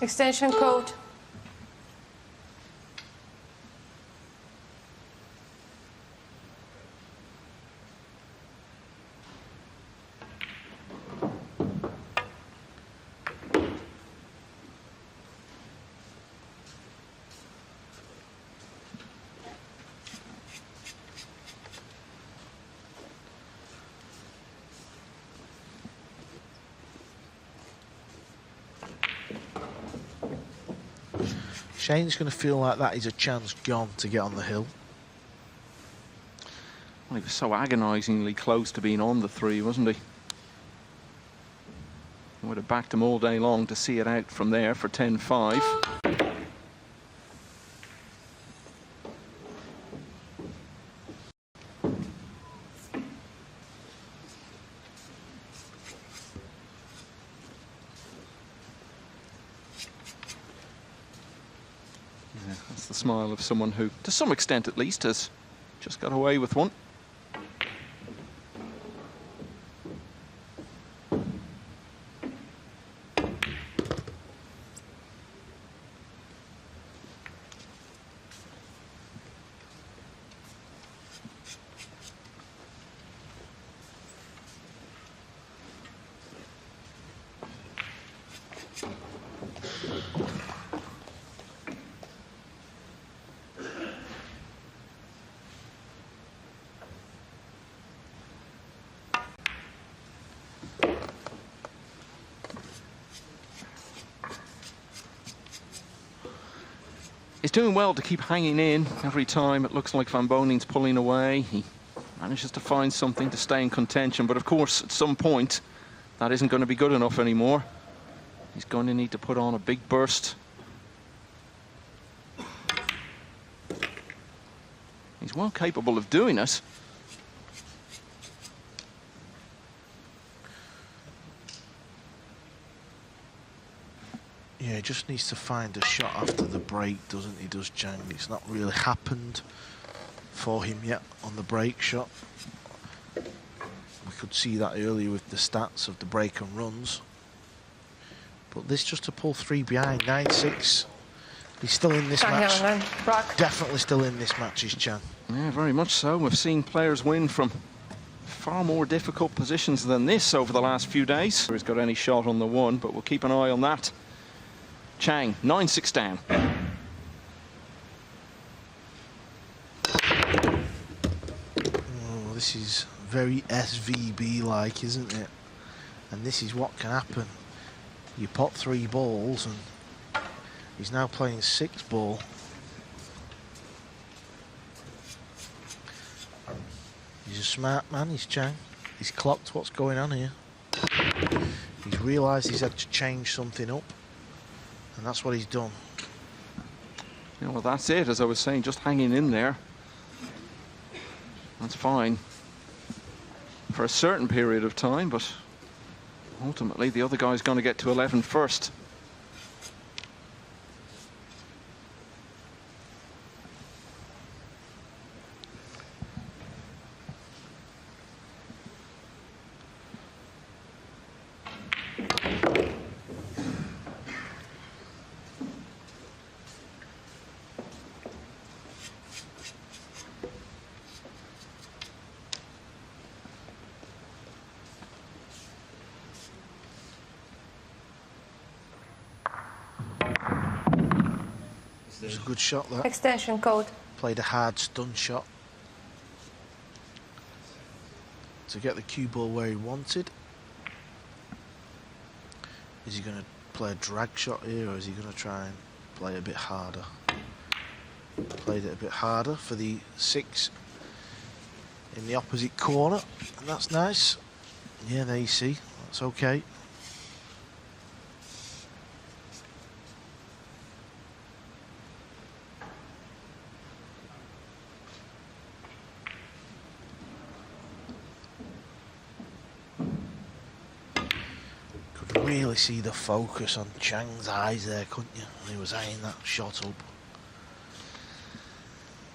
Extension code. Shane's going to feel like that is a chance gone to get on the hill. Well, he was so agonisingly close to being on the 3, wasn't he? He would have backed him all day long to see it out from there for 10-5. That's the smile of someone who, to some extent at least, has just got away with one. He's doing well to keep hanging in every time. It looks like Van Boening's pulling away. He manages to find something to stay in contention, but of course, at some point, that isn't going to be good enough anymore. He's going to need to put on a big burst. He's well capable of doing it. Yeah, he just needs to find a shot after the break, doesn't he, does Chang? It's not really happened for him yet on the break shot. We could see that earlier with the stats of the break and runs. But this just to pull 3 behind, 9-6. He's still in this match. Definitely still in this match, is Chang. Yeah, very much so. We've seen players win from far more difficult positions than this over the last few days. He's got any shot on the one, but we'll keep an eye on that. Chang, 9-6 down. Oh, this is very SVB-like, isn't it? And this is what can happen. You pot 3 balls, and he's now playing 6 ball. He's a smart man, he's Chang. He's clocked what's going on here. He's realised he's had to change something up, and that's what he's done. Yeah, well, that's it, as I was saying, just hanging in there. That's fine for a certain period of time, but ultimately the other guy's going to get to 11 first. It was a good shot, that. Extension code. Played a hard stun shot to get the cue ball where he wanted. Is he going to play a drag shot here, or is he going to try and play a bit harder? Played it a bit harder for the 6 in the opposite corner, and that's nice. Yeah, there you see, that's okay. Really see the focus on Chang's eyes there, couldn't you? He was eyeing that shot up.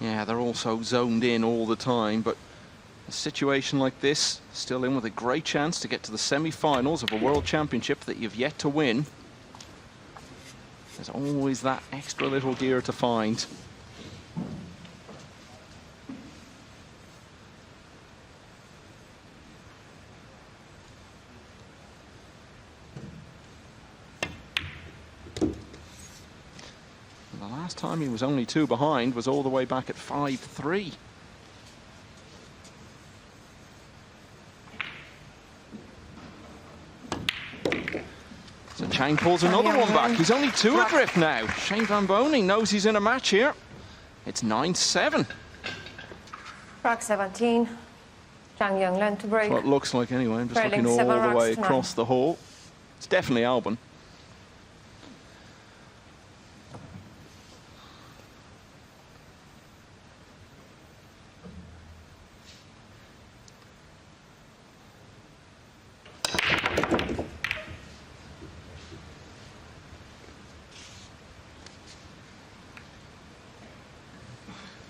Yeah, they're also zoned in all the time, but a situation like this, still in with a great chance to get to the semi-finals of a World Championship that you've yet to win. There's always that extra little gear to find. Last time he was only 2 behind was all the way back at 5-3. So Chang pulls another one back. He's only 2 adrift now. Shane Van Boening knows he's in a match here. It's 9-7. Rack 17. Chang Jung Lin to break. That's what it looks like anyway. I'm just Trailing looking all 7 the way racks to across the hall. It's definitely Albon.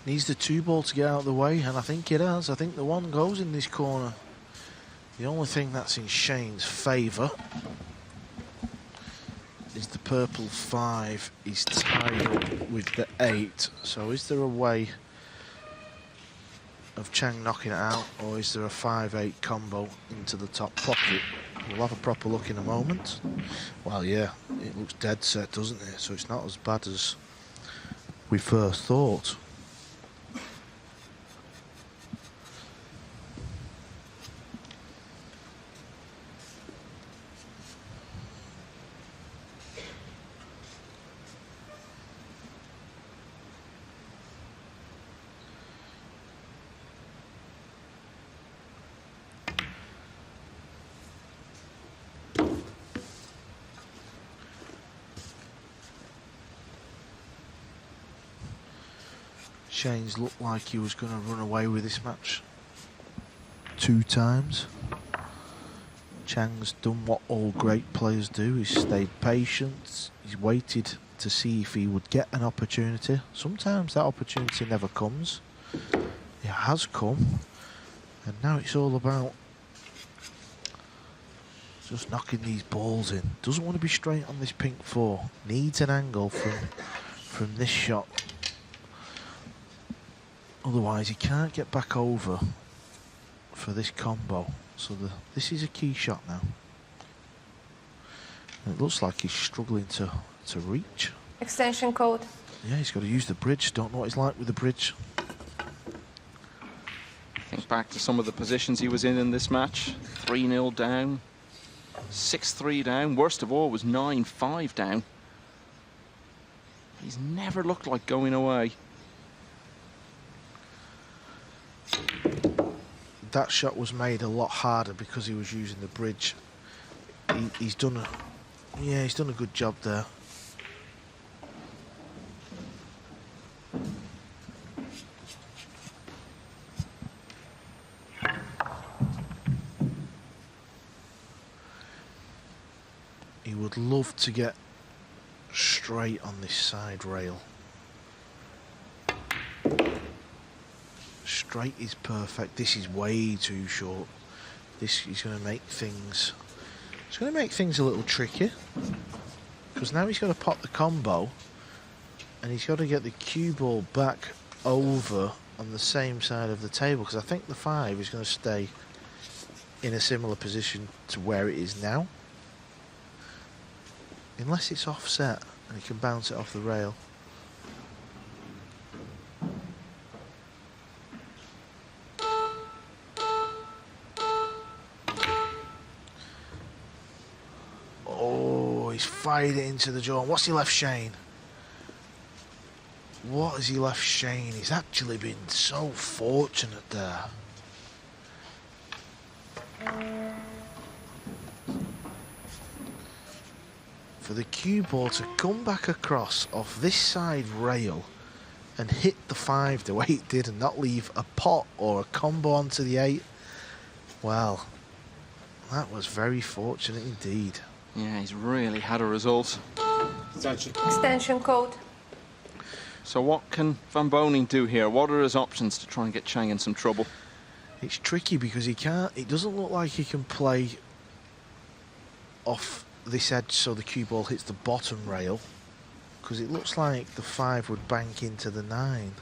Needs the 2 ball to get out of the way, and I think it has. I think the 1 goes in this corner. The only thing that's in Shane's favour is the purple 5 is tied up with the 8. So is there a way of Chang knocking it out, or is there a 5-8 combo into the top pocket? We'll have a proper look in a moment. Well, yeah, it looks dead set, doesn't it? So it's not as bad as we first thought. Shane's looked like he was going to run away with this match 2 times. Chang's done what all great players do. He's stayed patient. He's waited to see if he would get an opportunity. Sometimes that opportunity never comes. It has come, and now it's all about just knocking these balls in. Doesn't want to be straight on this pink 4. Needs an angle from this shot. Otherwise, he can't get back over for this combo. So this is a key shot now. And it looks like he's struggling to reach. Extension code. Yeah, he's got to use the bridge. Don't know what he's like with the bridge. Think back to some of the positions he was in this match. 3-0 down, 6-3 down. Worst of all was 9-5 down. He's never looked like going away. That shot was made a lot harder because he was using the bridge. He's done a good job there. He would love to get straight on this side rail. Straight is perfect. This is way too short. This is going to make things. It's going to make things a little tricky because now he's got to pop the combo, and he's got to get the cue ball back over on the same side of the table, because I think the 5 is going to stay in a similar position to where it is now, unless it's offset and he can bounce it off the rail. Fired it into the jaw. What's he left Shane? What has he left Shane? He's actually been so fortunate there. For the cue ball to come back across off this side rail and hit the 5 the way it did and not leave a pot or a combo onto the 8. Well, that was very fortunate indeed. Yeah, he's really had a result. Extension code. So what can Van Boening do here? What are his options to try and get Chang in some trouble? It's tricky because he can't. It doesn't look like he can play off this edge so the cue ball hits the bottom rail, because it looks like the 5 would bank into the 9.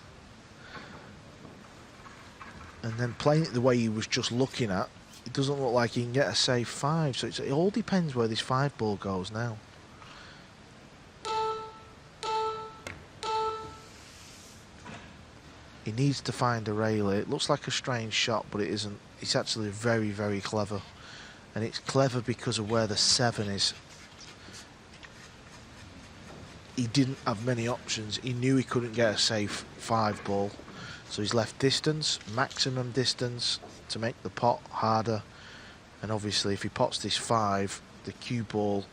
And then playing it the way he was just looking at, it doesn't look like he can get a safe 5, so it all depends where this 5 ball goes now. He needs to find a rail. It looks like a strange shot, but it isn't. It's actually very, very clever. And it's clever because of where the 7 is. He didn't have many options. He knew he couldn't get a safe 5 ball. So he's left distance, maximum distance, to make the pot harder. And obviously if he pots this 5, the cue ball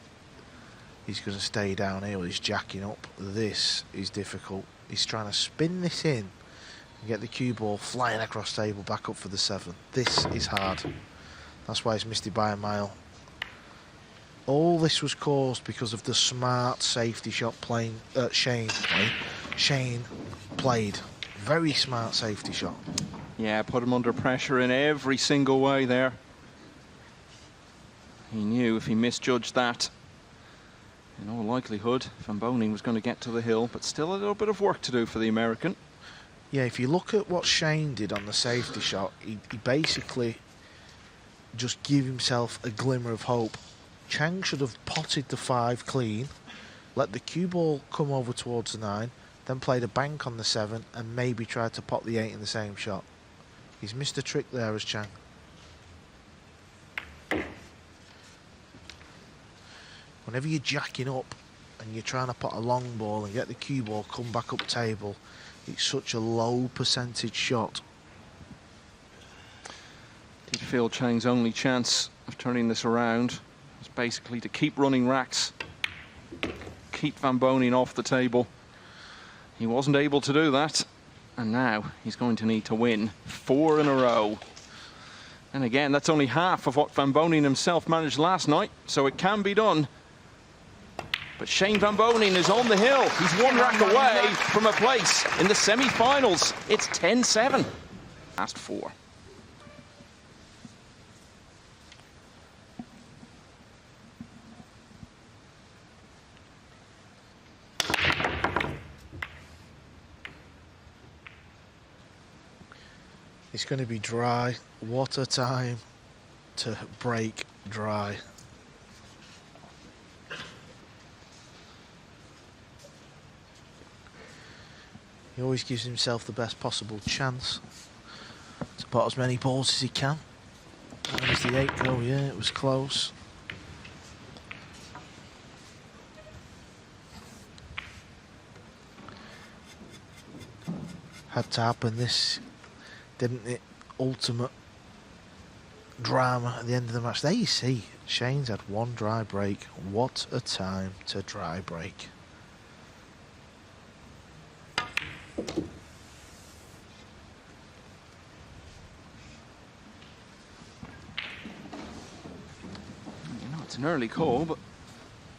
is going to stay down here. He's jacking up. This is difficult. He's trying to spin this in and get the cue ball flying across table back up for the 7. This is hard. That's why he's missed it by a mile. All this was caused because of the smart safety shot Shane played. Very smart safety shot. Yeah, put him under pressure in every single way there. He knew if he misjudged that, in all likelihood, Van Boening was going to get to the hill, but still a little bit of work to do for the American. Yeah, if you look at what Shane did on the safety shot, he basically just gave himself a glimmer of hope. Chang should have potted the 5 clean, let the cue ball come over towards the 9, then played a bank on the 7 and maybe tried to pot the 8 in the same shot. He's missed a trick there as Chang. Whenever you're jacking up and you're trying to pot a long ball and get the cue ball come back up table, it's such a low percentage shot. Did feel Chang's only chance of turning this around was basically to keep running racks, keep Van Boening off the table. He wasn't able to do that, and now he's going to need to win 4 in a row. And again, that's only half of what Van Boening himself managed last night, so it can be done. But Shane Van Boening is on the hill. He's 1 rack away from a place in the semi-finals. It's 10-7. last 4. It's going to be dry. What a time to break dry. He always gives himself the best possible chance to pot as many balls as he can. Where does the 8 go? Yeah, it was close. Had to happen, this, didn't it? Ultimate drama at the end of the match. There you see, Shane's had 1 dry break. What a time to dry break. It's an early call, but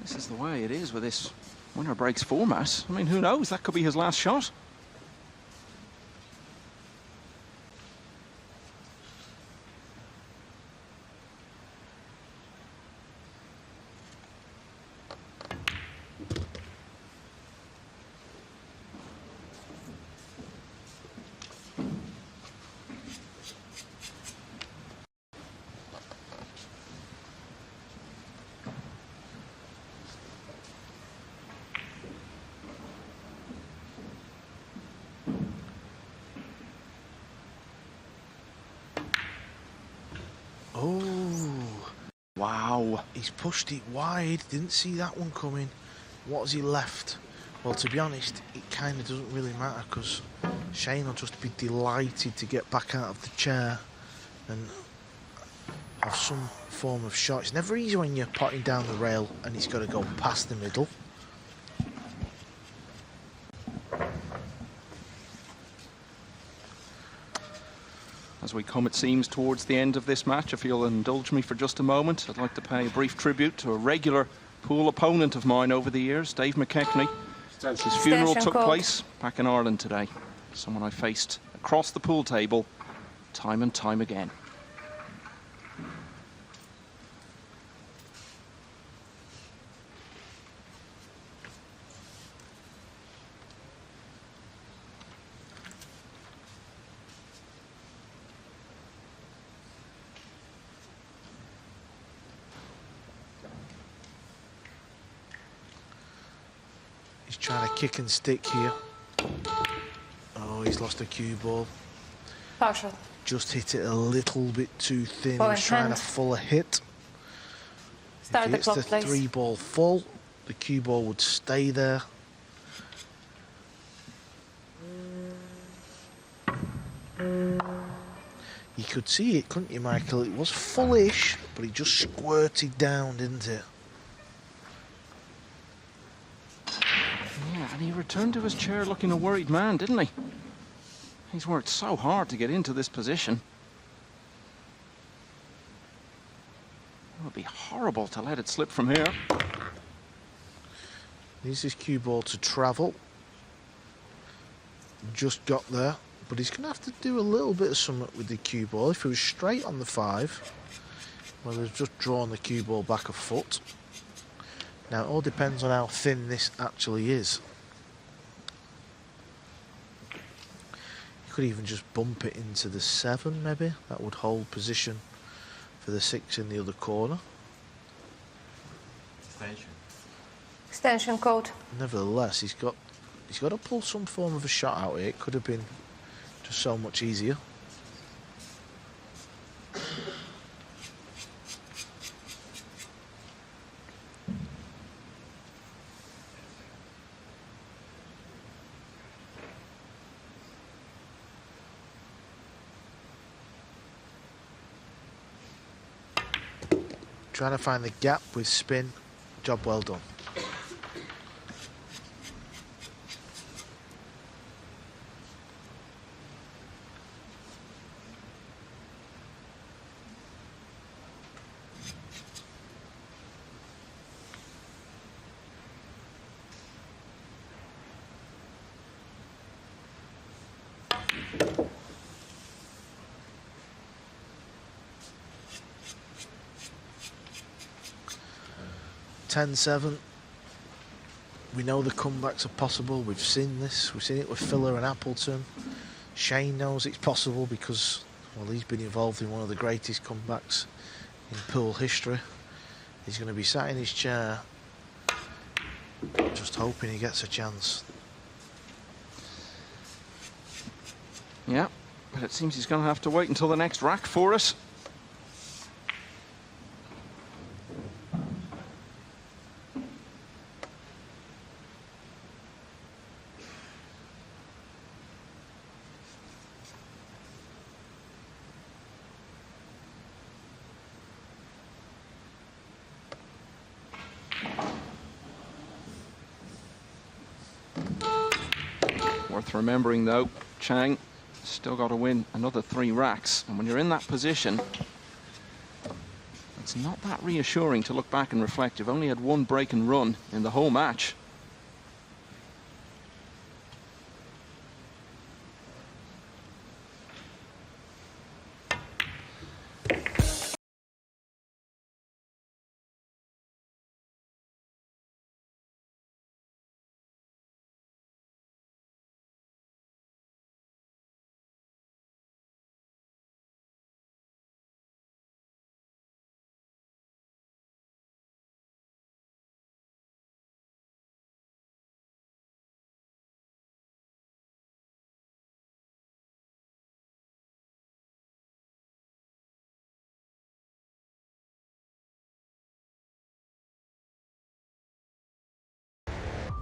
this is the way it is with this winner breaks format. I mean, who knows? That could be his last shot. Oh, Wow. he's pushed it wide. Didn't see that one coming. What has he left? Well, to be honest, it kind of doesn't really matter because Shane will just be delighted to get back out of the chair and have some form of shot. It's never easy when you're potting down the rail and he's got to go past the middle. As we come, it seems, towards the end of this match, if you'll indulge me for just a moment, I'd like to pay a brief tribute to a regular pool opponent of mine over the years, Dave McKechnie. His funeral took place back in Ireland today. Someone I faced across the pool table time and time again. He's trying to kick and stick here. Oh, he's lost a cue ball. Partial. Just hit it a little bit too thin. Ball He was in trying hand. to full a hit. Start If the he hits clock, the please. 3 ball full, the cue ball would stay there. You could see it, couldn't you, Michael? It was fullish, but it just squirted down, didn't it? Yeah, and he returned to his chair looking a worried man, didn't he? He's worked so hard to get into this position. It would be horrible to let it slip from here. Needs his cue ball to travel. Just got there, but he's going to have to do a little bit of something with the cue ball. If it was straight on the 5, well, they've just drawn the cue ball back a foot. Now, it all depends on how thin this actually is. You could even just bump it into the 7, maybe. That would hold position for the 6 in the other corner. Extension code. Nevertheless, he's got to pull some form of a shot out here. It could have been just so much easier. Trying to find the gap with spin. Job well done. 10-7. We know the comebacks are possible. We've seen this. We've seen it with Filler and Appleton. Shane knows it's possible because, well, he's been involved in one of the greatest comebacks in pool history. He's going to be sat in his chair just hoping he gets a chance. Yeah, but it seems he's going to have to wait until the next rack for us. Worth remembering though, Chang still got to win another 3 racks, and when you're in that position, it's not that reassuring to look back and reflect. You've only had 1 break and run in the whole match.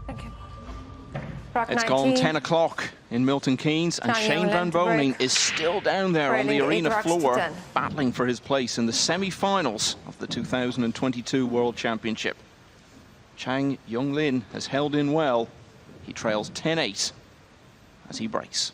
Thank you. Rock It's 19. gone 10 o'clock in Milton Keynes, and Chang Shane Jung Van Lin to Boening break. is still down there on the Trailing 8 arena racks to floor, 10. battling for his place in the semi-finals of the 2022 World Championship. Chang Jung Lin has held in well. He trails 10-8 as he breaks.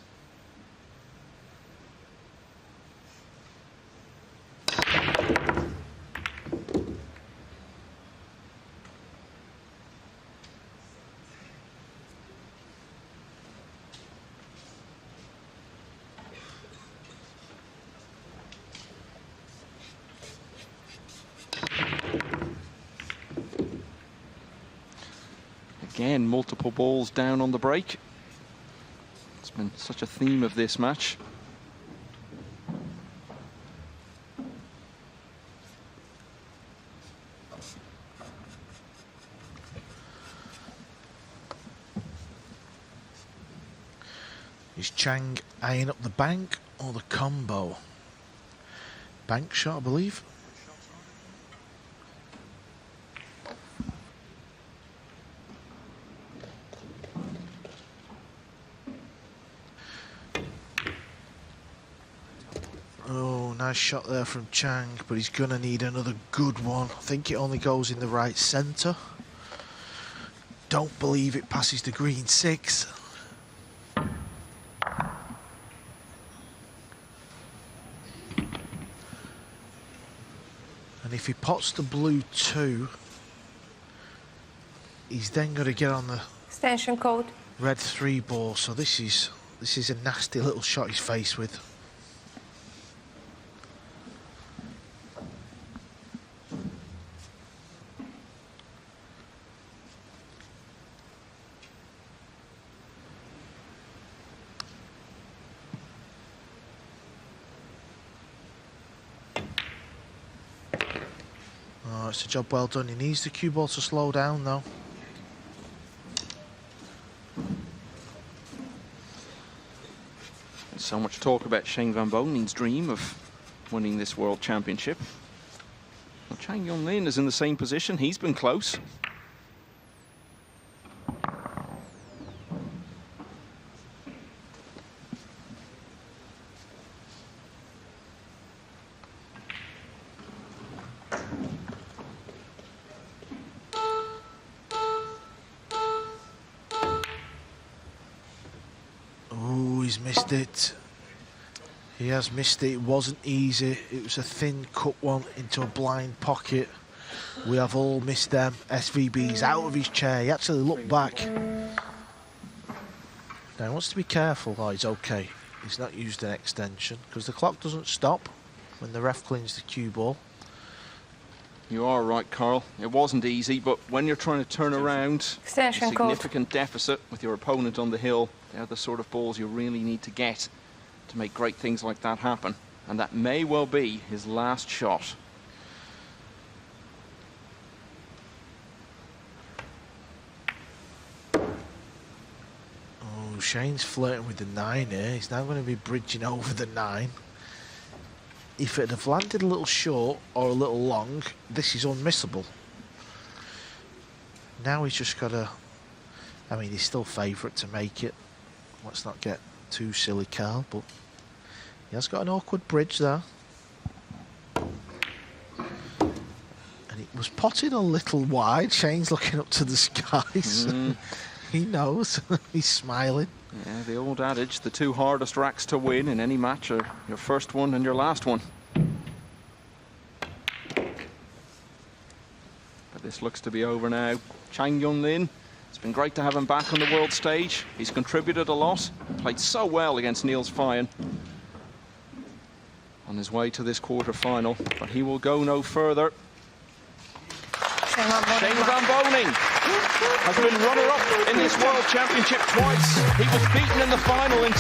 Again, multiple balls down on the break. It's been such a theme of this match. Is Chang eyeing up the bank or the combo? Bank shot, I believe. Oh, nice shot there from Chang, but he's going to need another good one. I think it only goes in the right centre. Don't believe it passes the green 6. And if he pots the blue 2, he's then going to get on the Extension code. red 3 ball. So this is a nasty little shot he's faced with. Oh, it's a job well done. He needs the cue ball to slow down though. There's so much talk about Shane Van Boening's dream of winning this World Championship. Well, Chang Jung Lin is in the same position. He's been close. Oh, he's missed it. He has missed it. It wasn't easy. It was a thin cut one into a blind pocket. We have all missed them. SVB's out of his chair. He actually looked back. Now he wants to be careful. Oh, he's okay. He's not used an extension because the clock doesn't stop when the ref cleans the cue ball. You are right, Carl. It wasn't easy, but when you're trying to turn around a Extension code. significant deficit with your opponent on the hill, they're the sort of balls you really need to get to make great things like that happen. And that may well be his last shot. Oh, Shane's flirting with the 9 here. He's now going to be bridging over the 9. If it had landed a little short or a little long, this is unmissable. Now he's just got to... I mean, he's still favourite to make it. Let's not get too silly, Carl, but he has got an awkward bridge there. And it was potted a little wide. Shane's looking up to the skies. He knows. He's smiling. Yeah, the old adage, the 2 hardest racks to win in any match are your first one and your last one. But this looks to be over now. Chang Jung Lin, it's been great to have him back on the world stage. He's contributed a lot, played so well against Niels Feyen on his way to this quarter-final, but he will go no further. Shane Van Boening has been runner-up in this World Championship twice. He was beaten in the final in